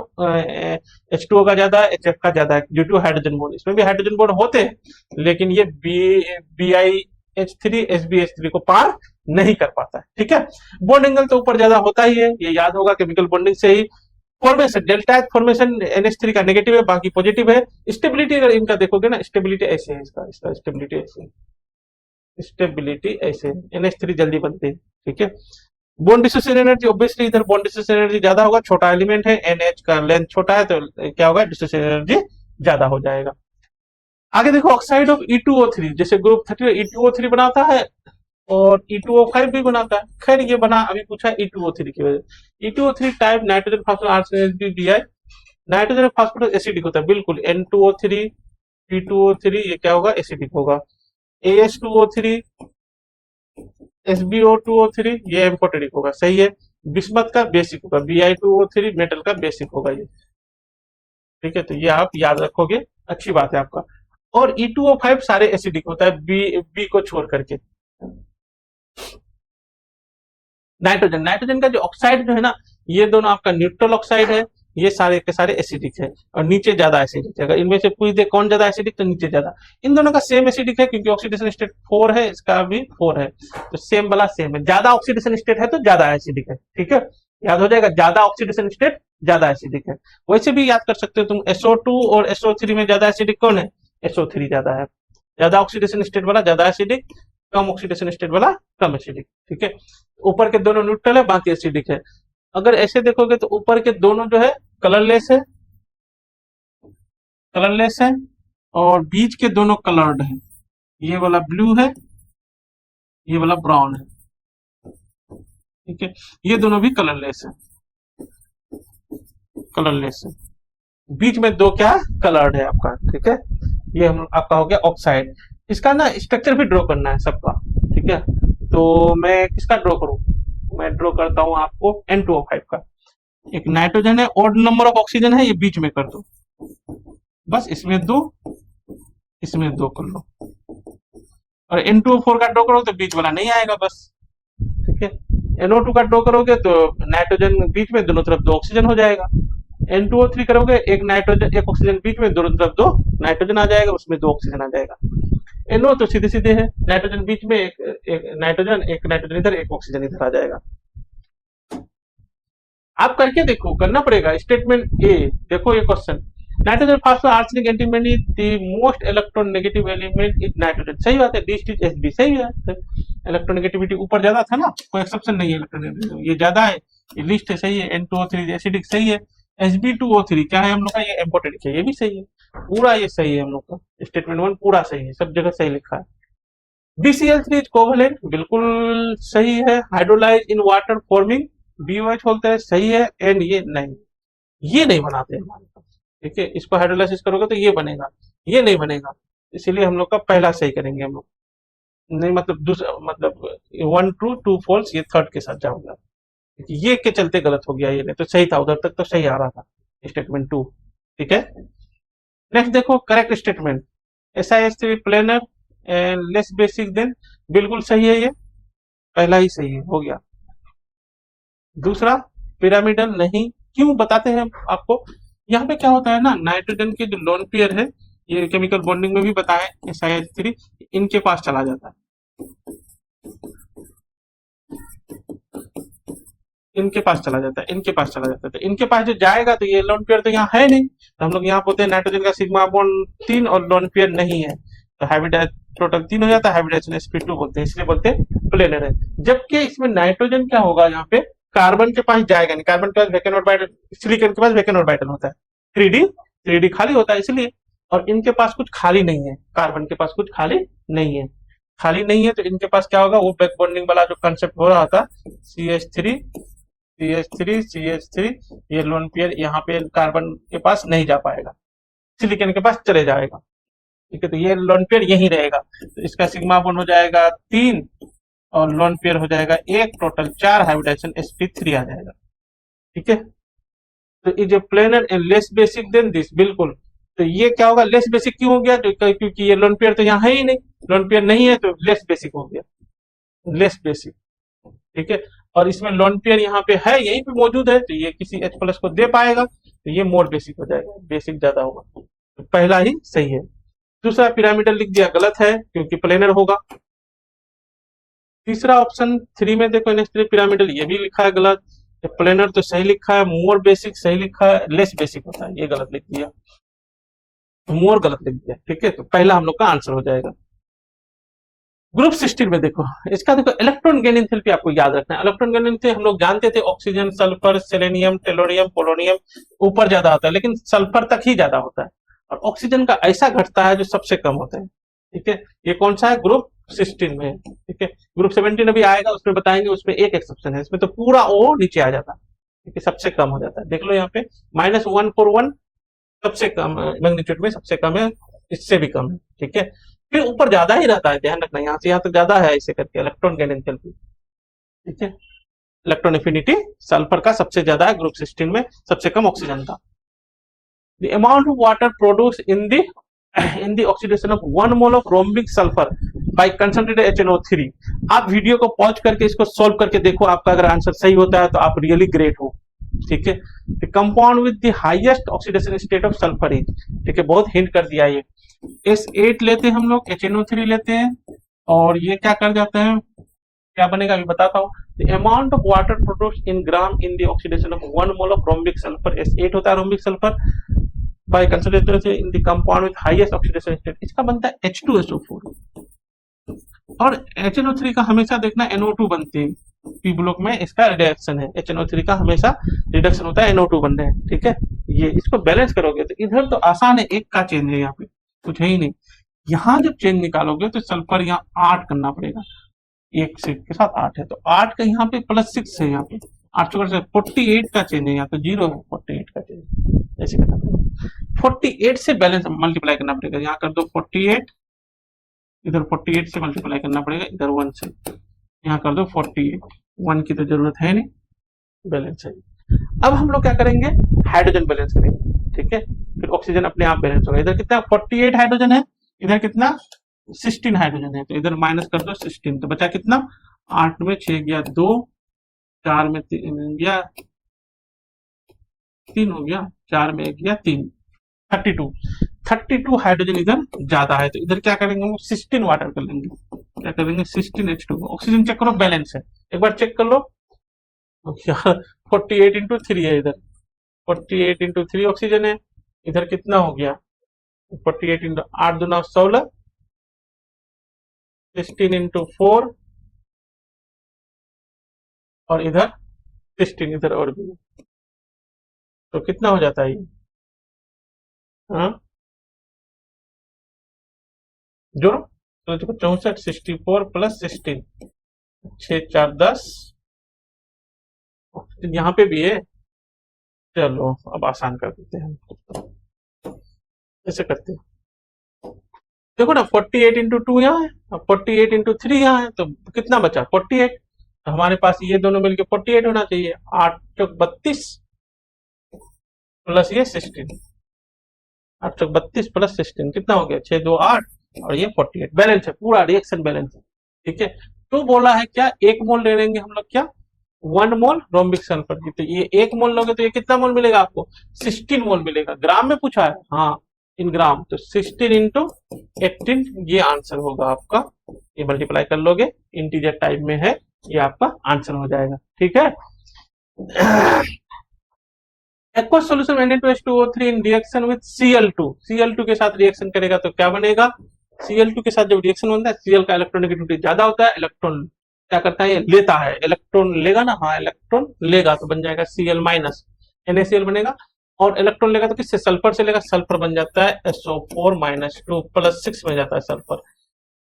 S1: H2O का ज्यादा है, HF का ज्यादा है, ड्यू टू हाइड्रोजन बॉन्ड। इसमें भी हाइड्रोजन बॉन्ड होते हैं, लेकिन ये BiH3 SBH3 को पार नहीं कर पाता है, ठीक है। बॉन्ड एंगल तो ऊपर ज्यादा होता ही है, ये याद होगा, केमिकल बॉन्डिंग से ही। Formation, delta H formation NH3 का नेगेटिव है, बाकी पॉजिटिव है। स्टेबिलिटी अगर इनका देखोगे ना, स्टेबिलिटी ऐसे है, इसका स्टेबिलिटी ऐसे, स्टेबिलिटी ऐसे, NH3 जल्दी बनते हैं, ठीक है। बॉन्ड डिसोसिएशन एनर्जी, ऑब्वियसली इधर बॉन्ड डिसोसिएशन एनर्जी ज्यादा होगा, छोटा एलिमेंट है, NH का लेंथ छोटा है, तो क्या होगा, डिसोसिएशन एनर्जी ज्यादा हो जाएगा। आगे देखो, ऑक्साइड ऑफ E2O3, जैसे ग्रुप 30 E2O3 बनाता है और E2O5 भी बनाता है। खैर ये बना, अभी पूछा E2O3 की वजह। E2O3 type nitrogen phosphorus RCHBDI, nitrogen phosphorus acidic होता है, बिल्कुल। N2O3 P2O3 ये क्या होगा, एसिडिक होगा। AS2O3 SbO2O3 ये एम्फोटेरिक होगा, सही है। बिस्मथ का बेसिक होगा, Bi2O3 मेटल का बेसिक होगा ये, ठीक है। तो ये आप याद रखोगे, अच्छी बात है आपका। और E2O5 सारे एसिडिक होता है, बी को छोड़ करके। नाइट्रोजन का जो ऑक्साइड जो है ना, ये दोनों आपका न्यूट्रल ऑक्साइड है, ये सारे के सारे एसिडिक है, और नीचे ज्यादा एसिडिक है। अगर इनमें से पूछ दे कौन ज्यादा एसिडिक, तो नीचे ज्यादा। इन दोनों का सेम एसिडिक है, क्योंकि ऑक्सीडेशन स्टेट 4 है, इसका भी 4 है, तो सेम वाला सेम है। ज्यादा ऑक्सीडेशन स्टेट है तो ज्यादा एसिडिक है, ठीक है, याद हो जाएगा, ज्यादा ऑक्सीडेशन स्टेट ज्यादा एसिडिक है। वैसे भी याद कर सकते हो तुम, SO2 और SO3 में ज्यादा एसिडिक कौन है, SO3 ज्यादा है। ज्यादा ऑक्सीडेशन स्टेट वाला ज्यादा एसिडिक, कम ऑक्सीडेशन स्टेट वाला कम एसिडिक, ठीक है। ऊपर के दोनों न्यूट्रल है, बाकी एसिडिक है। अगर ऐसे देखोगे तो ऊपर के दोनों जो है कलरलेस है, और बीच के दोनों कलर्ड है, ये वाला ब्लू है, ये वाला ब्राउन है, ठीक है। ये दोनों भी कलरलेस है, बीच में दो क्या कलर्ड है आपका, ठीक है। ये हम आपका हो गया ऑक्साइड। इसका ना स्ट्रक्चर भी ड्रॉ करना है सबका, ठीक है। तो मैं किसका ड्रॉ करूं, मैं ड्रॉ करता हूं आपको N2O5 का। एक नाइट्रोजन है, ऑड नंबर ऑफ ऑक्सीजन है, ये बीच में कर दो, बस इसमें दो कर लो। और N2O4 का ड्रॉ करो तो बीच वाला नहीं आएगा, बस, ठीक है। NO2 का ड्रॉ करोगे तो नाइट्रोजन बीच में, दोनों तरफ 2 ऑक्सीजन हो जाएगा। N2O3 करोगे, एक नाइट्रोजन एक ऑक्सीजन बीच में, दोनों तरफ दो नाइट्रोजन आ जाएगा, उसमें दो ऑक्सीजन आ जाएगा। NO तो सीधे सीधे है, नाइट्रोजन बीच में, एक नाइट्रोजन इधर, एक ऑक्सीजन इधर आ जाएगा। आप करके देखो, करना पड़ेगा। स्टेटमेंट ए देखो, ये question, nitrogen phosphorus arsenic antimony the most electron negative element is nitrogen, सही बात है। डी इज एसबी, सही है। इलेक्ट्रोनेगेटिविटी ऊपर ज्यादा था ना, कोई एक्सेप्शन नहीं है, इलेक्ट्रोनेगेटिविटी ये ज्यादा है, ये लिस्ट है, सही है। N2O3 एसिडिक सही है। Sb2O3 क्या है हम लोग का, ये इम्पोर्टेंट है, ये भी सही है, पूरा ये सही है हम लोग का। स्टेटमेंट 1 पूरा सही है, सब जगह सही लिखा है। BCl3 इज कोवलेंट, बिल्कुल सही है। Hydrolyse in water forming BOH बोलते हैं, सही है। एंड ये नहीं बनाते हमारे पास, ठीक है। इसको हाइड्रोलाइसिस करोगे तो ये बनेगा, ये नहीं बनेगा, इसीलिए हम लोग का पहला सही करेंगे हम लोग। नहीं मतलब दूसरा, मतलब 1 ट्रू 2 फॉल्स, ये थर्ड के साथ जाऊंगा। ये के चलते गलत हो गया, ये नहीं तो सही था, उधर तक तो सही आ रहा था स्टेटमेंट 2, ठीक है। नेक्स्ट देखो, correct statement, SiH3 planar and less basic than, बिल्कुल सही है, ये पहला ही सही है, हो गया। दूसरा पिरामिडल नहीं, क्यों बताते हैं आपको। यहाँ पे क्या होता है ना, नाइट्रोजन के जो लोन पेयर है, ये केमिकल बॉन्डिंग में भी बताया, SiH3 इनके पास चला जाता है, इनके पास चला जाता है, इनके पास चला जाता है। तो इनके पास जो जाएगा तो ये लोन पेयर तो यहाँ है नहीं, तो हम लोग यहाँ बोलते हैं नाइट्रोजन का सिग्मा बॉन्ड 3 और लोन पेयर नहीं है, तो हाइब्रिडाइज टोटल 3 हो जाता है, हाइब्रिडाइजेशन sp2 बोलते हैं, इसलिए बोलते हैं प्लेनर है। जबकि इसमें नाइट्रोजन क्या होगा, यहाँ पे कार्बन के पास जाएगा नहीं, कार्बन के पास वैकेंट ऑर्बिटल, सिलिकॉन के पास वैकेंट ऑर्बिटल होता है, 3D खाली होता है इसलिए, और इनके पास कुछ खाली नहीं है, कार्बन के पास कुछ खाली नहीं है, खाली नहीं है, तो इनके पास क्या होगा, वो बैक बॉन्डिंग वाला जो कंसेप्ट हो रहा था, CH3 ये लोन पेयर यहाँ पे कार्बन के पास नहीं जा पाएगा, सिलिकॉन के पास चले जाएगा, ठीक है। तो ये लोन पेयर यहीं रहेगा, तो इसका सिग्मा बॉन्ड हो जाएगा 3 और लोन पेयर हो जाएगा 1, टोटल 4, हाइब्रिडाइजेशन sp3 आ जाएगा, ठीक है। तो is A planar and less basic than this, बिल्कुल। तो ये क्या होगा, लेस बेसिक क्यों हो गया, क्योंकि ये लोन पेयर तो यहाँ है ही नहीं, लोन पेयर नहीं है तो लेस बेसिक हो गया, लेस बेसिक, ठीक है। और इसमें लोन पेयर यहाँ पे है, यहीं पे मौजूद है, तो ये किसी H प्लस को दे पाएगा, तो ये मोर बेसिक हो जाएगा, बेसिक ज्यादा होगा, तो पहला ही सही है। दूसरा पिरामिडल लिख दिया, गलत है, क्योंकि प्लेनर होगा। तीसरा ऑप्शन 3 में देखो, नेक्स्ट पिरामिडल, ये भी लिखा है गलत। प्लेनर तो सही लिखा है, मोर बेसिक सही लिखा है, लेस बेसिक होता है, ये गलत लिख दिया, मोर गलत लिख दिया, ठीक है। तो पहला हम लोग का आंसर हो जाएगा। ग्रुप 16 में देखो, इसका देखो इलेक्ट्रॉन गेन एंथैल्पी आपको याद रखना है। इलेक्ट्रॉन गेन एंथैल्पी हम लोग जानते थे, ऑक्सीजन, सल्फर, सेलेनियम, टेलोनियम, पोलोनियम ऊपर ज्यादा होता है, लेकिन सल्फर तक ही ज्यादा होता है, और ऑक्सीजन का ऐसा घटता है जो सबसे कम होता है, ठीक है। ये कौन सा है, ग्रुप 16 में, ठीक है। ग्रुप 17 अभी आएगा, उसमें बताएंगे, उसमें एक एक्सेप्शन है, इसमें तो पूरा ओ नीचे आ जाता है, ठीक है, सबसे कम हो जाता है। देख लो यहाँ पे -141 सबसे कम मैग्नीट्यूड में, सबसे कम है, इससे भी कम है, ठीक है। फिर ऊपर ज्यादा ही रहता है, ध्यान रखना, यहाँ से यहाँ तक ज्यादा है, ऐसे करके इलेक्ट्रॉन गेन एंथैल्पी, ठीक है। इलेक्ट्रॉन एफिनिटी सल्फर का सबसे ज्यादा है, ग्रुप 16 में सबसे कम ऑक्सीजन का। The amount of water produce in the oxidation of 1 mole of rhombic sulphur by concentrated HNO3। आप वीडियो को पॉज करके इसको सॉल्व करके देखो, आपका अगर आंसर सही होता है तो आप रियली ग्रेट हो, ठीक है। The compound with the highest oxidation state of sulphur is, ठीक है, बहुत हिंट कर दिया ये। S8 लेते हैं हम लोग, HNO3 लेते हैं, और ये क्या कर जाता है, क्या बनेगा अभी बताता हूँ। The amount of water produced in gram in the oxidation of 1 mole of rhombic sulphur, S8 होता है rhombic sulphur, by concentration in the compound with highest oxidation state, इसका बनता है H2SO4। और HNO3 का हमेशा देखना NO2 बनती है, पी ब्लॉक में इसका रिडक्शन है, HNO3 का हमेशा रिडक्शन होता है, NO2 बन रहे हैं, ठीक है। ये इसको बैलेंस करोगे तो इधर तो आसान है, एक का चेंज है, यहाँ पे कुछ है ही नहीं। यहाँ जब चेंज निकालोगे तो सल्फर यहाँ 8 करना पड़ेगा, एक से के साथ 8 है, तो 8 का यहाँ पे +6 है, यहाँ पे 8 से 48 का चेंज है, यहाँ पे 0 है, 48 का चेंज, ऐसे करना पड़ेगा। 48 से बैलेंस मल्टीप्लाई करना पड़ेगा, यहाँ कर दो 48, इधर 48 से मल्टीप्लाई करना पड़ेगा, इधर 1 से, यहाँ कर दो 48, 1 की तो जरूरत है नहीं, बैलेंस है। अब हम लोग क्या करेंगे, हाइड्रोजन बैलेंस करेंगे, ठीक है, फिर ऑक्सीजन अपने आप बैलेंस होगा। इधर कितना 48 हाइड्रोजन है, इधर कितना 16 हाइड्रोजन है, तो इधर माइनस कर दो 16, तो बचा कितना, 8 में 6 गया 2, 4 में 3 गया 3 हो गया, 4 में 1 गया 3, 32। 32 हाइड्रोजन इधर ज्यादा है, तो इधर क्या करेंगे हम 16 वाटर कर लेंगे। क्या करेंगे 16H2। ऑक्सीजन चेक करो, बैलेंस है, एक बार चेक कर लो। 48 × 3 है इधर, 48 × 3 ऑक्सीजन है। इधर कितना हो गया 48 × 8 दूना 16, 16 × 4 और इधर 16 इधर और भी, तो कितना हो जाता है ये? हाँ जोड़ो, तो देखो 64, 64 + 16, 6 4 10, यहाँ पे भी है। चलो अब आसान कर देते हैं, ऐसे करते हैं। देखो ना 48 × 2 यहाँ है, अब 48 × 3 यहाँ है, तो कितना बचा 48। तो हमारे पास ये दोनों मिलके 48 होना चाहिए। 8 चौक 32 प्लस ये 16, 8 चौक 32 + 16 कितना हो गया 6 2 8 और ये 48। बैलेंस है, पूरा रिएक्शन बैलेंस है, ठीक है। तो बोला है क्या 1 मोल ले लेंगे हम लोग, क्या 1 मोल रोम्बिक सल्फर की। तो ये 1 मोल लोगे तो ये कितना मोल मिलेगा आपको 16 मोल मिलेगा। ग्राम में पूछा है, हाँ इन ग्राम, तो 16 × 18 ये आंसर होगा आपका। ये मल्टीप्लाई कर लोगे, इंटीजर टाइप में है, ये आपका आंसर हो जाएगा, ठीक है। Aqueous solution Na2H2O3 in reaction with Cl2, Cl2 के साथ रिएक्शन करेगा तो क्या बनेगा, Cl2 के साथ जब रिएक्शन बनता है Cl का इलेक्ट्रोनेगेटिविटी ज्यादा होता है, इलेक्ट्रॉन क्या करता है लेता है, इलेक्ट्रॉन लेगा ना, हाँ इलेक्ट्रॉन लेगा तो बन जाएगा Cl माइनस NaCl बनेगा। और इलेक्ट्रॉन लेगा तो किससे, सल्फर से लेगा, सल्फर बन जाता है SO4 - 2 + 6 बन जाता है सल्फर,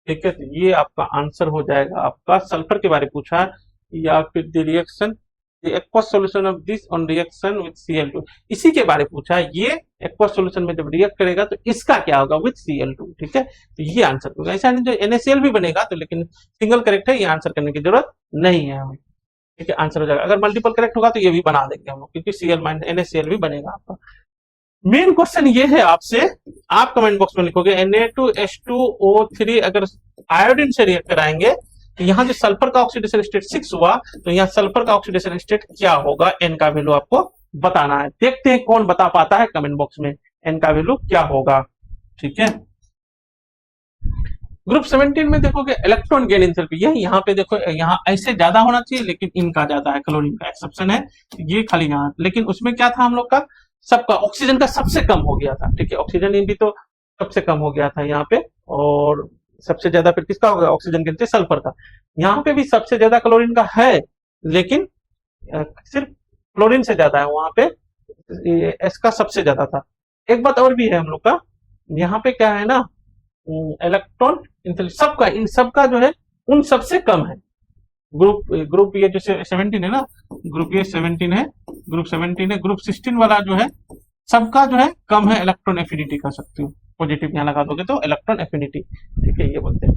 S1: ठीक है। तो ये आपका आंसर हो जाएगा आपका। सल्फर के बारे में पूछा है, या फिर the reaction the aqueous solution of this on reaction with Cl2, इसी के बारे में पूछा है। ये एक्वस सॉल्यूशन में जब रिएक्ट करेगा तो इसका क्या होगा विद Cl2, ठीक है। तो ये आंसर होगा। ऐसा नहीं जो NaCl भी बनेगा तो, लेकिन सिंगल करेक्ट है, ये आंसर करने की जरूरत नहीं है हमें, ठीक है। आंसर हो जाएगा। अगर मल्टीपल करेक्ट होगा तो ये भी बना देंगे हम लोग, क्योंकि Cl - NaCl भी बनेगा आपका। मेन क्वेश्चन ये है आपसे, आप कमेंट बॉक्स में लिखोगे Na2H2O3 अगर आयोडीन से रिएक्ट कराएंगे तो यहाँ जो सल्फर का ऑक्सीडेशन स्टेट 6 हुआ, तो यहाँ सल्फर का ऑक्सीडेशन स्टेट क्या होगा, N का वैल्यू आपको बताना है। देखते हैं कौन बता पाता है कमेंट बॉक्स में N का वैल्यू क्या होगा, ठीक है। ग्रुप 17 में देखोगे इलेक्ट्रॉन गेन एंथैल्पी, यही यहाँ पे देखो, यहाँ ऐसे ज्यादा होना चाहिए लेकिन इनका ज्यादा है, क्लोरीन का एक्सेप्शन है, ये खाली यहाँ। लेकिन उसमें क्या था हम लोग का, सबका ऑक्सीजन का सबसे कम हो गया था, ठीक है। ऑक्सीजन भी तो सबसे कम हो गया था यहाँ पे, और सबसे ज्यादा फिर किसका होगा ऑक्सीजन के सल्फर का। यहाँ पे भी सबसे ज्यादा क्लोरीन का है, लेकिन सिर्फ क्लोरीन से ज्यादा है, वहां पे एस का सबसे ज्यादा था। एक बात और भी है हम लोग का, यहाँ पे क्या है ना, इलेक्ट्रॉन सबका, इन सबका जो है उन सबसे कम है। ग्रुप ये जो 17 है ना, ग्रुप ये 17 है, ग्रुप 17 है। ग्रुप 16 वाला जो है सबका जो है कम है इलेक्ट्रॉन एफिनिटी, कह सकते हो पॉजिटिव यहाँ लगा दोगे तो इलेक्ट्रॉन एफिनिटी, ठीक है, ये बोलते हैं।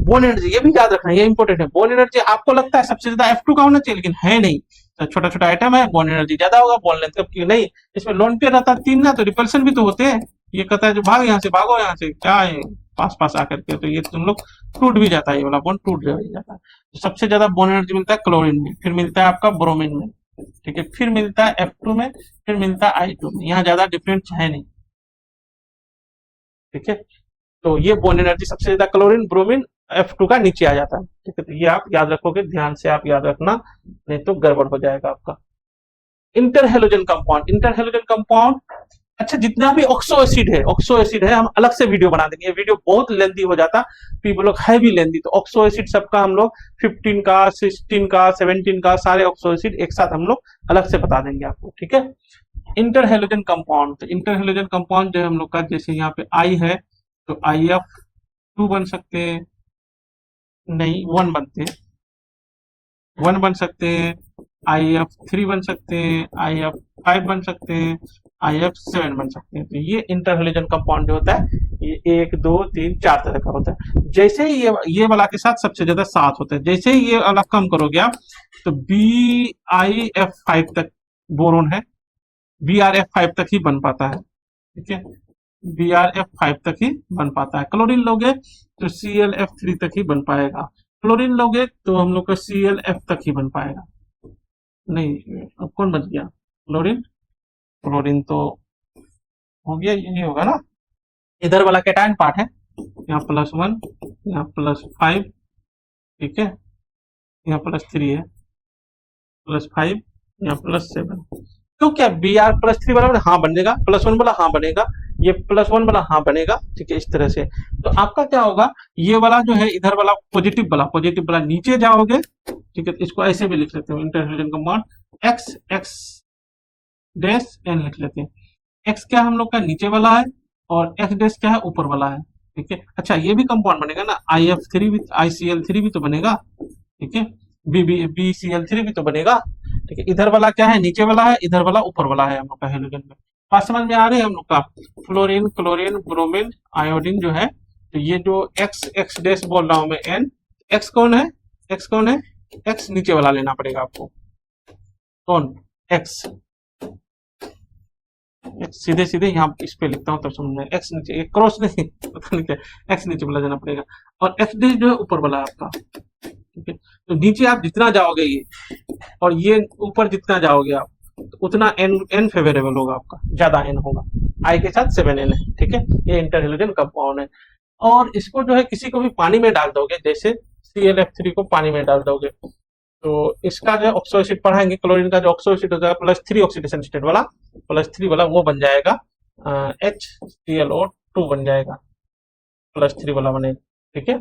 S1: बोन एनर्जी, ये भी याद रखना, ये इंपॉर्टेंट है। बोन एनर्जी आपको लगता है सबसे ज्यादा F2 का होना चाहिए, लेकिन है नहीं। तो छोटा छोटा आइटम है, बोन एनर्जी ज्यादा होगा, बोन लेंथ कब की नहीं। इसमें लोन पेयर रहता है 3 ना, तो रिपल्सन भी तो होते हैं। ये कहता है जो भाग यहाँ से, भागो यहाँ से, क्या है पास पास आकर के, तो ये तुम लोग टूट भी जाता है, ये वाला बॉन्ड टूट जाता है। तो सबसे ज्यादा बोन एनर्जी मिलता है क्लोरीन में, फिर मिलता है आपका ब्रोमीन में, ठीक है, फिर मिलता है F2 में, फिर मिलता है I2 में। यहाँ ज्यादा डिफरेंस है नहीं, ठीक है। तो ये बोन एनर्जी सबसे ज्यादा क्लोरीन, ब्रोमीन, F2 का नीचे आ जाता है, ठीक है। तो ये आप याद रखोगे, ध्यान से आप याद रखना, नहीं तो गड़बड़ हो जाएगा आपका। इंटरहेलोजन कंपाउंड, इंटरहेलोजन कंपाउंड, अच्छा जितना भी ऑक्सो एसिड है हम अलग से वीडियो बना देंगे, ये वीडियो बहुत लेंथी हो जाता, पीपल लोग है भी लेंथी। तो ऑक्सो एसिड सबका हम लोग 15 का 16 का 17 का सारे ऑक्सो एसिड एक साथ हम लोग अलग से बता देंगे आपको, ठीक है। इंटरहेलोजन कंपाउंड, तो इंटरहेलोजन कंपाउंड जो है हम लोग का, जैसे यहाँ पे I है तो IF2 बन सकते हैं, नहीं 1 बनते हैं, 1 बन सकते हैं, IF3 बन सकते हैं, IF5 बन सकते हैं, IF7 बन सकते हैं। तो ये इंटरहेलोजन कंपाउंड जो होता है ये 1 2 3 4 तरह का होता है। जैसे ही ये वाला के साथ सबसे ज्यादा 7 होता है, जैसे ही ये वाला कम करोगे आप तो BiF5 तक बोरोन है, BrF5 तक ही बन पाता है, ठीक है, BrF5 तक ही बन पाता है। क्लोरीन लोगे तो ClF3 तक ही बन पाएगा, क्लोरीन लोगे तो हम लोग का ClF तक ही बन पाएगा। नहीं अब कौन बच गया, क्लोरीन क्लोरीन तो हो गया, यही होगा ना। इधर वाला कैटायन पार्ट है, यहाँ +1, यहाँ +5, ठीक है, यहाँ +3 है, +5, यहाँ +7। तो क्या Br+3 वाला हाँ बनेगा, +1 वाला हाँ बनेगा, ये +1 वाला हाँ बनेगा, ठीक है, इस तरह से। तो आपका क्या होगा, ये वाला जो है इधर वाला पॉजिटिव वाला नीचे जाओगे, ठीक है, इसको ऐसे भी लिख लेते हो, inter hydrogen compound x dash n लिख लेते हैं। x क्या हम लोग का नीचे वाला है और x डैश क्या है ऊपर वाला है, ठीक है। अच्छा ये भी कंपाउंड बनेगा ना, IF3 भी, ICl3 भी तो बनेगा, ठीक है, BCl3 भी तो बनेगा, ठीक है। इधर वाला क्या है, नीचे वाला है, इधर वाला ऊपर वाला है हम लोग का हेलोजन में। बात समझ में आ रही है हम लोग का। फ्लोरीन, क्लोरीन, ब्रोमीन, आयोडीन जो है, तो ये जो x डैश बोल रहा हूं मैं n, x कौन है, x नीचे वाला लेना पड़ेगा आपको, कौन, x सीधे सीधे यहाँ इस पे लिखता हूँ तब समझ में, x नीचे, एक क्रॉस नहीं पता नहीं क्या, x नीचे वाला जाना पड़ेगा, और x डैश जो है ऊपर वाला है आपका, ठीक है। तो नीचे आप जितना जाओगे ये, और ये ऊपर जितना जाओगे आप, तो उतना n फेवरेबल होगा आपका, ज्यादा n होगा, I के साथ 7n है, ठीक है। ये इंटर हेलोजन कंपाउंड है। और इसको जो है किसी को भी पानी में डाल दोगे, जैसे ClF3 को पानी में डाल दोगे, तो इसका जो ऑक्सो एसिड पढ़ाएंगे, क्लोरीन का जो ऑक्सो एसिड होगा +3 ऑक्सीडेशन स्टेट वाला, +3 वाला वो बन जाएगा HClO2 बन जाएगा, +3 वाला बनेगा, ठीक है,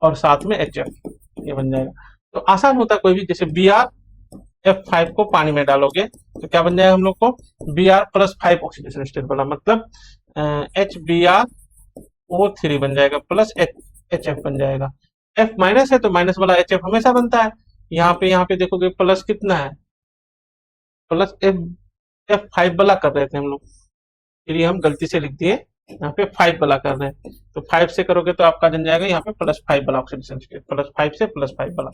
S1: और साथ में HF ये बन जाएगा। तो आसान होता है, कोई भी जैसे BrF5 को पानी में डालोगे तो क्या बन जाएगा हम लोग को, Br+5 ऑक्सीडेशन स्टेट वाला, मतलब HBrO3 बन जाएगा प्लस HF बन जाएगा। F माइनस है तो माइनस वाला HF हमेशा बनता है। यहाँ पे देखोगे प्लस कितना है, प्लस F5 वाला कर रहे थे हम लोग, फिर ये हम गलती से लिख दिए, यहाँ पे 5 वाला कर रहे हैं, तो 5 से करोगे तो आपका बन जाएगा यहाँ पे +5 वाला ऑक्सीडेशन स्टेट, +5 से +5 वाला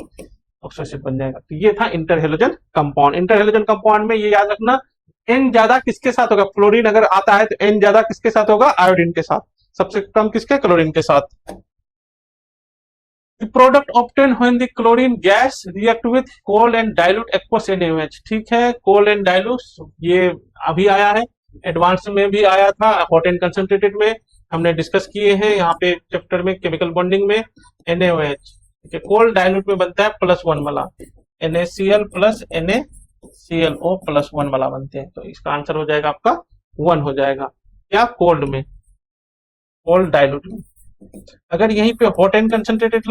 S1: ऑक्सीडेशन बन जाएगा। तो ये था इंटरहेलोजन कंपाउंड। इंटरहेलोजन कंपाउंड में ये याद रखना, n ज्यादा किसके साथ होगा, फ्लोरीन अगर आता है तो n ज्यादा किसके साथ होगा, आयोडीन के साथ, सबसे कम किसके, क्लोरीन के साथ। The product obtained when the chlorine gas react with cold and dilute aqueous NaOH, ठीक है, cold and dilute ये अभी आया है, एडवांस में भी आया था, हॉट एंड कंसंट्रेटेड में हमने डिस्कस किए हैं, यहाँ पे चैप्टर में केमिकल बॉन्डिंग में NaOH, ठीक है। कोल्ड डाइल्यूट में बनता है +1 वाला, NaCl प्लस NaClO+1 वाला बनते हैं, तो इसका आंसर हो जाएगा आपका 1 हो जाएगा, क्या, कोल्ड में, कोल्ड डाइल्यूट में। अगर यहीं पे हॉट एंड कंसंट्रेटेड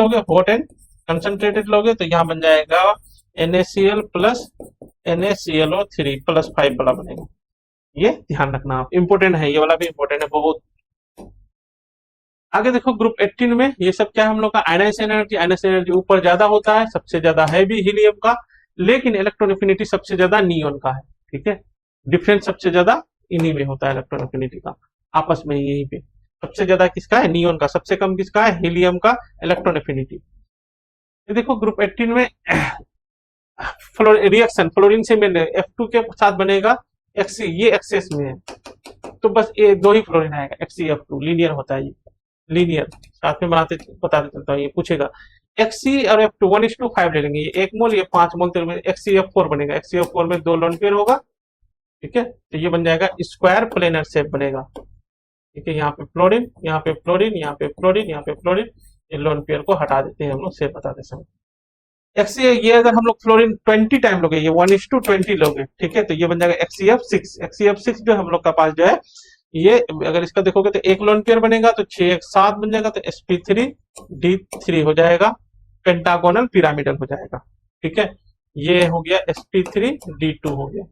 S1: लोगे तो यहाँ बन जाएगा NaCl प्लस NaClO3 +5 वाला बनेगा, ये ध्यान रखना आप, इंपोर्टेंट है, ये वाला भी इंपोर्टेंट है बहुत। आगे देखो ग्रुप 18 में ये सब क्या है हम लोग का, आयनाइजेशन एनर्जी ऊपर ज्यादा होता है, सबसे ज्यादा है भी हीलियम का, लेकिन इलेक्ट्रॉन एफिनिटी सबसे ज्यादा नियॉन का है, ठीक है, डिफरेंस सबसे ज्यादा इन्हीं में होता है इलेक्ट्रॉन एफिनिटी का, आपस में यहीं पे सबसे ज्यादा किसका है, नियॉन का, सबसे कम किसका है, हीलियम का इलेक्ट्रॉन एफिनिटी। तो देखो ग्रुप 18 में रिएक्शन फ्लोरीन से मिल F2 के साथ बनेगा Xc, ये एक्सेस में है, तो बस ये दो ही फ्लोरीन आएगा, XcF2 लीनियर होता है, ये लीनियर साथ में बताते चलता हूँ, ये पूछेगा Xc और F2 1:5 ले लेंगे, ये 1 मोल ये 5 मोल, तो XcF4 बनेगा, XcF4 में 2 लोन पेयर होगा, ठीक है, तो ये बन जाएगा स्क्वायर प्लेनर शेप बनेगा, ठीक है। यहाँ पे फ्लोरीन, यहाँ पे फ्लोरीन, यहाँ पे फ्लोरीन, यहाँ पे फ्लोरीन, ये लोन पेयर को हटा देते हैं हम लोग शेप बताते समय। Xc ये अगर हम लोग फ्लोरीन 20 टाइम लोगे, ये 1:20 लोगे, ठीक है, तो ये बन जाएगा XcF6 जो हम लोग का पास जो है, ये अगर इसका देखोगे तो एक लोन पेयर बनेगा तो 6 1 7 बन जाएगा, तो sp3d3 हो जाएगा, पेंटागोनल पिरामिडल हो जाएगा, ठीक है, ये हो गया sp3d2 हो गया।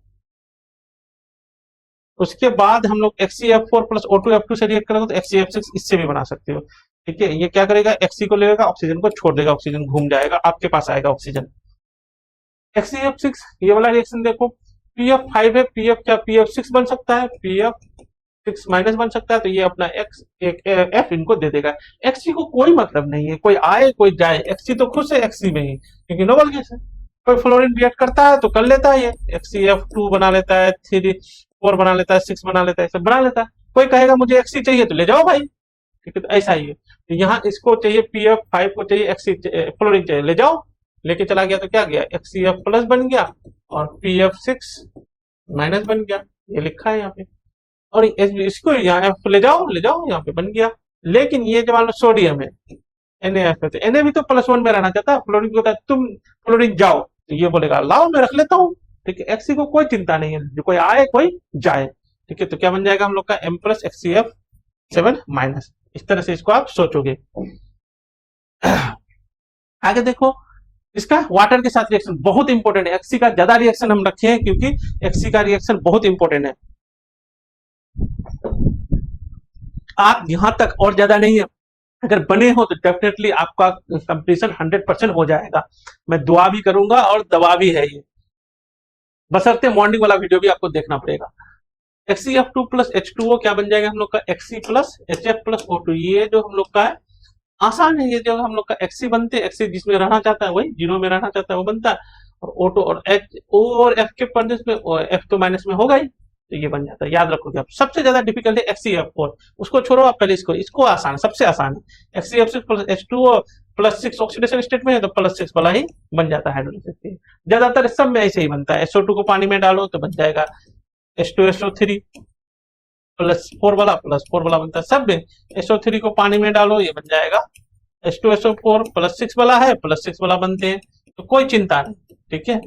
S1: उसके बाद हम लोग XcF4 प्लस O2F2 से रिएक्ट करेंगे तो XcF6 इससे भी बना सकते हो, ठीक है। ये क्या करेगा, Xc को लेगा, ऑक्सीजन को छोड़ देगा, ऑक्सीजन घूम जाएगा, आपके पास आएगा ऑक्सीजन। XcF6 ये वाला रिएक्शन देखो, PF5 है, PF क्या PF6 बन सकता है, PF6 माइनस बन सकता है, तो ये अपना F इनको दे देगा। Xc को कोई मतलब नहीं है, कोई आए कोई जाए, Xc तो खुद से Xc में ही, क्योंकि नोबल गैस है, कोई फ्लोरीन रिएक्ट करता है तो कर लेता है, ये XcF2 बना लेता है, 4 बना लेता है, 6 बना लेता है, सब बना लेता है। कोई कहेगा मुझे Xc चाहिए तो ले जाओ भाई, ठीक है, तो ऐसा ही है। तो यहाँ इसको चाहिए PF5 को चाहिए Xc फ्लोरीन चाहिए, ले जाओ, लेके चला गया तो क्या गया, XcF प्लस बन गया और PF6 माइनस बन गया, ये लिखा है यहाँ पे। और इसको यहाँ ले जाओ यहाँ पे बन गया। लेकिन ये जो मान लो सोडियम है NaF है, तो Na भी तो +1 में रहना चाहता है। फ्लोरीन को कहता है तुम फ्लोरीन जाओ, तो ये बोलेगा लाओ मैं रख लेता हूँ। ठीक है, Xc को कोई चिंता नहीं है, जो कोई आए कोई जाए। ठीक है, तो क्या बन जाएगा हम लोग का M+HCF7-। इस तरह से इसको आप सोचोगे। आगे देखो, इसका वाटर के साथ रिएक्शन बहुत इंपॉर्टेंट है। Xc का ज्यादा रिएक्शन हम रखे हैं क्योंकि Xc का रिएक्शन बहुत इंपॉर्टेंट है। आप यहां तक और ज्यादा नहीं है, अगर बने हो तो डेफिनेटली आपका कंप्लीशन 100% हो जाएगा। मैं दुआ भी करूंगा और दवा भी है ये, बशर्ते मॉर्निंग वाला वीडियो भी आपको देखना पड़ेगा। HCF2 प्लस H2O क्या बन जाएगा हम लोग का Xc plus HF plus O2। ये जो हम लोग का है आसान है, ये जो हम लोग का Xc बनते हैं, Xc जिसमें रहना चाहता है वही जीरो में रहना चाहता है वो बनता है, और O2 और H O और F के पढ़ने में F तो माइनस में होगा ही, तो ये बन जाता है। याद रखोगे आप। सबसे ज्यादा डिफिकल्ट है HCF4, उसको छोड़ो आप पहले इसको आसान, सबसे आसान है HCF6 plus H2O +6 oxidation state में है तो +6 वाला ही बन जाता है हाइड्रोलिसिस। ज्यादातर सब में ऐसे ही बनता है। SO2 को पानी में डालो तो बन जाएगा H2SO3 +4 वाला बनता है सब में। SO3 को पानी में डालो ये बन जाएगा H2SO4 +6 वाला है, +6 वाला बनते हैं, तो कोई चिंता नहीं। ठीक है,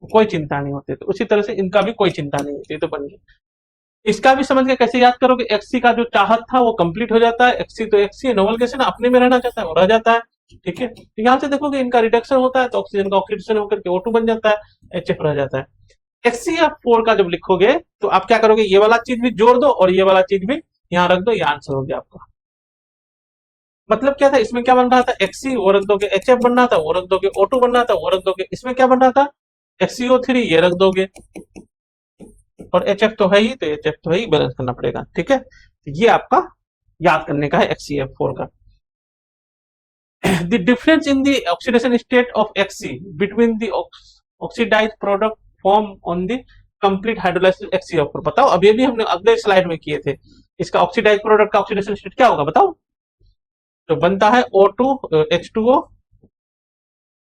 S1: कोई चिंता नहीं होती। तो उसी तरह से इनका भी कोई चिंता नहीं होती, तो बन गया। इसका भी समझ के कैसे याद करोगे, Xc का जो चाहत था वो कंप्लीट हो जाता है। Xc तो Xc है, नोबल गैस है ना, अपने में रहना चाहता है वो रह जाता है। ठीक है, तो यहाँ से देखोगे इनका रिडक्शन होता है तो ऑक्सीजन का ऑक्सीडेशन होकर के O2 बन जाता है, HF रह जाता है। HCF4 का जब लिखोगे तो आप क्या करोगे, ये वाला चीज भी जोड़ दो और ये वाला चीज भी यहाँ रख दो, ये आंसर हो गया आपका। मतलब क्या था, इसमें क्या बन रहा था Xc वो रख दोगे, HF बन रहा था वो रख दोगे, O2 बन रहा था वो रख दोगे। इसमें क्या बन रहा था HCO3 ये रख दोगे, और HF तो है ही, तो HF तो है ही, बैलेंस करना पड़ेगा। ठीक है, तो ये आपका याद करने का है HCF4 का। The difference in the oxidation state of Xc between the oxidized product formed on the complete hydrolysis HCF4। बताओ, अब ये भी हमने अगले स्लाइड में किए थे। इसका ऑक्सीडाइज प्रोडक्ट का ऑक्सीडेशन स्टेट क्या होगा बताओ? तो बनता है O2 H2O,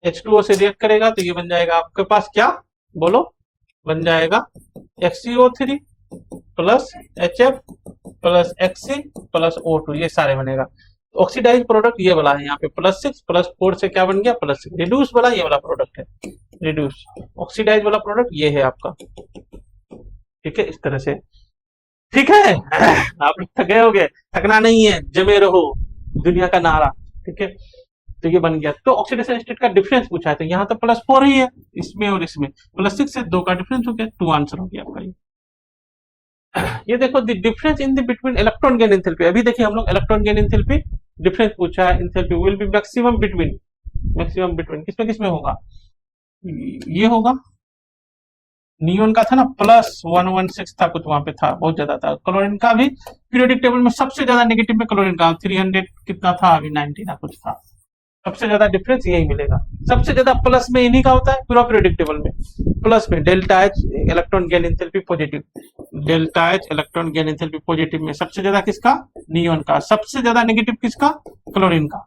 S1: H2O से रिएक्ट करेगा तो ये बन जाएगा आपके पास क्या, बोलो, बन जाएगा XCO3 plus HF plus Xc plus O2, ये सारे बनेगा। ऑक्सीडाइज प्रोडक्ट ये वाला है, यहाँ पे +6 +4 से क्या बन गया +6। रिड्यूस वाला ये वाला प्रोडक्ट है, रिड्यूस। ऑक्सीडाइज वाला प्रोडक्ट ये है आपका। ठीक है, इस तरह से। ठीक है, आप थके होगे, थकना नहीं है, जमे रहो, दुनिया का नारा। ठीक है, तो ये बन गया। तो ऑक्सीडेशन स्टेट का डिफरेंस पूछा है, तो यहाँ तो +4 ही है इसमें और इसमें, +6 से 2 का डिफरेंस हो गया, 2 आंसर हो गया आपका ये। ये देखो, the difference in the between electron gain enthalpy. अभी देखिए हम लोग इलेक्ट्रॉन गेन एंथैल्पी डिफरेंस पूछा है। Enthalpy will be maximum between किसमें होगा, ये होगा। नियोन का था ना +116 था, कुछ वहां पे था, बहुत ज्यादा था। क्लोरीन का भी पीरियोडिक टेबल में सबसे ज्यादा नेगेटिव में क्लोरीन का 300 कितना था, अभी 90 ना कुछ था। सबसे ज्यादा डिफरेंस यही मिलेगा। सबसे ज्यादा प्लस में इन्हीं का होता है पूरा पीरियोडिक टेबल में। प्लस में delta H electron gain enthalpy positive, delta H electron gain enthalpy positive में सबसे ज्यादा किसका, नियोन का। सबसे ज्यादा नेगेटिव किसका, क्लोरीन का,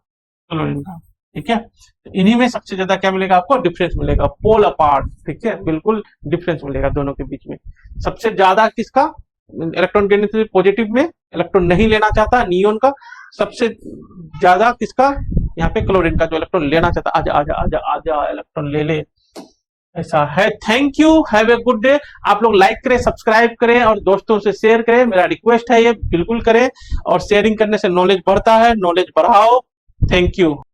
S1: ठीक है। तो इन्हीं में सबसे ज्यादा क्या मिलेगा आपको, डिफरेंस मिलेगा, पोल अपार्ट। ठीक है, बिल्कुल डिफरेंस मिलेगा दोनों के बीच में। सबसे ज्यादा किसका, इलेक्ट्रॉन गेन एंथैल्पी पॉजिटिव में, इलेक्ट्रॉन नहीं लेना चाहता नियोन का। सबसे ज्यादा किसका, यहाँ पे क्लोरीन का, जो इलेक्ट्रॉन लेना चाहता, आजा आजा आजा आजा इलेक्ट्रॉन ले ले, ऐसा है। Thank you, have a good day. आप लोग लाइक करें, सब्सक्राइब करें और दोस्तों से शेयर करें, मेरा रिक्वेस्ट है ये, बिल्कुल करें। और शेयरिंग करने से नॉलेज बढ़ता है, नॉलेज बढ़ाओ। Thank you.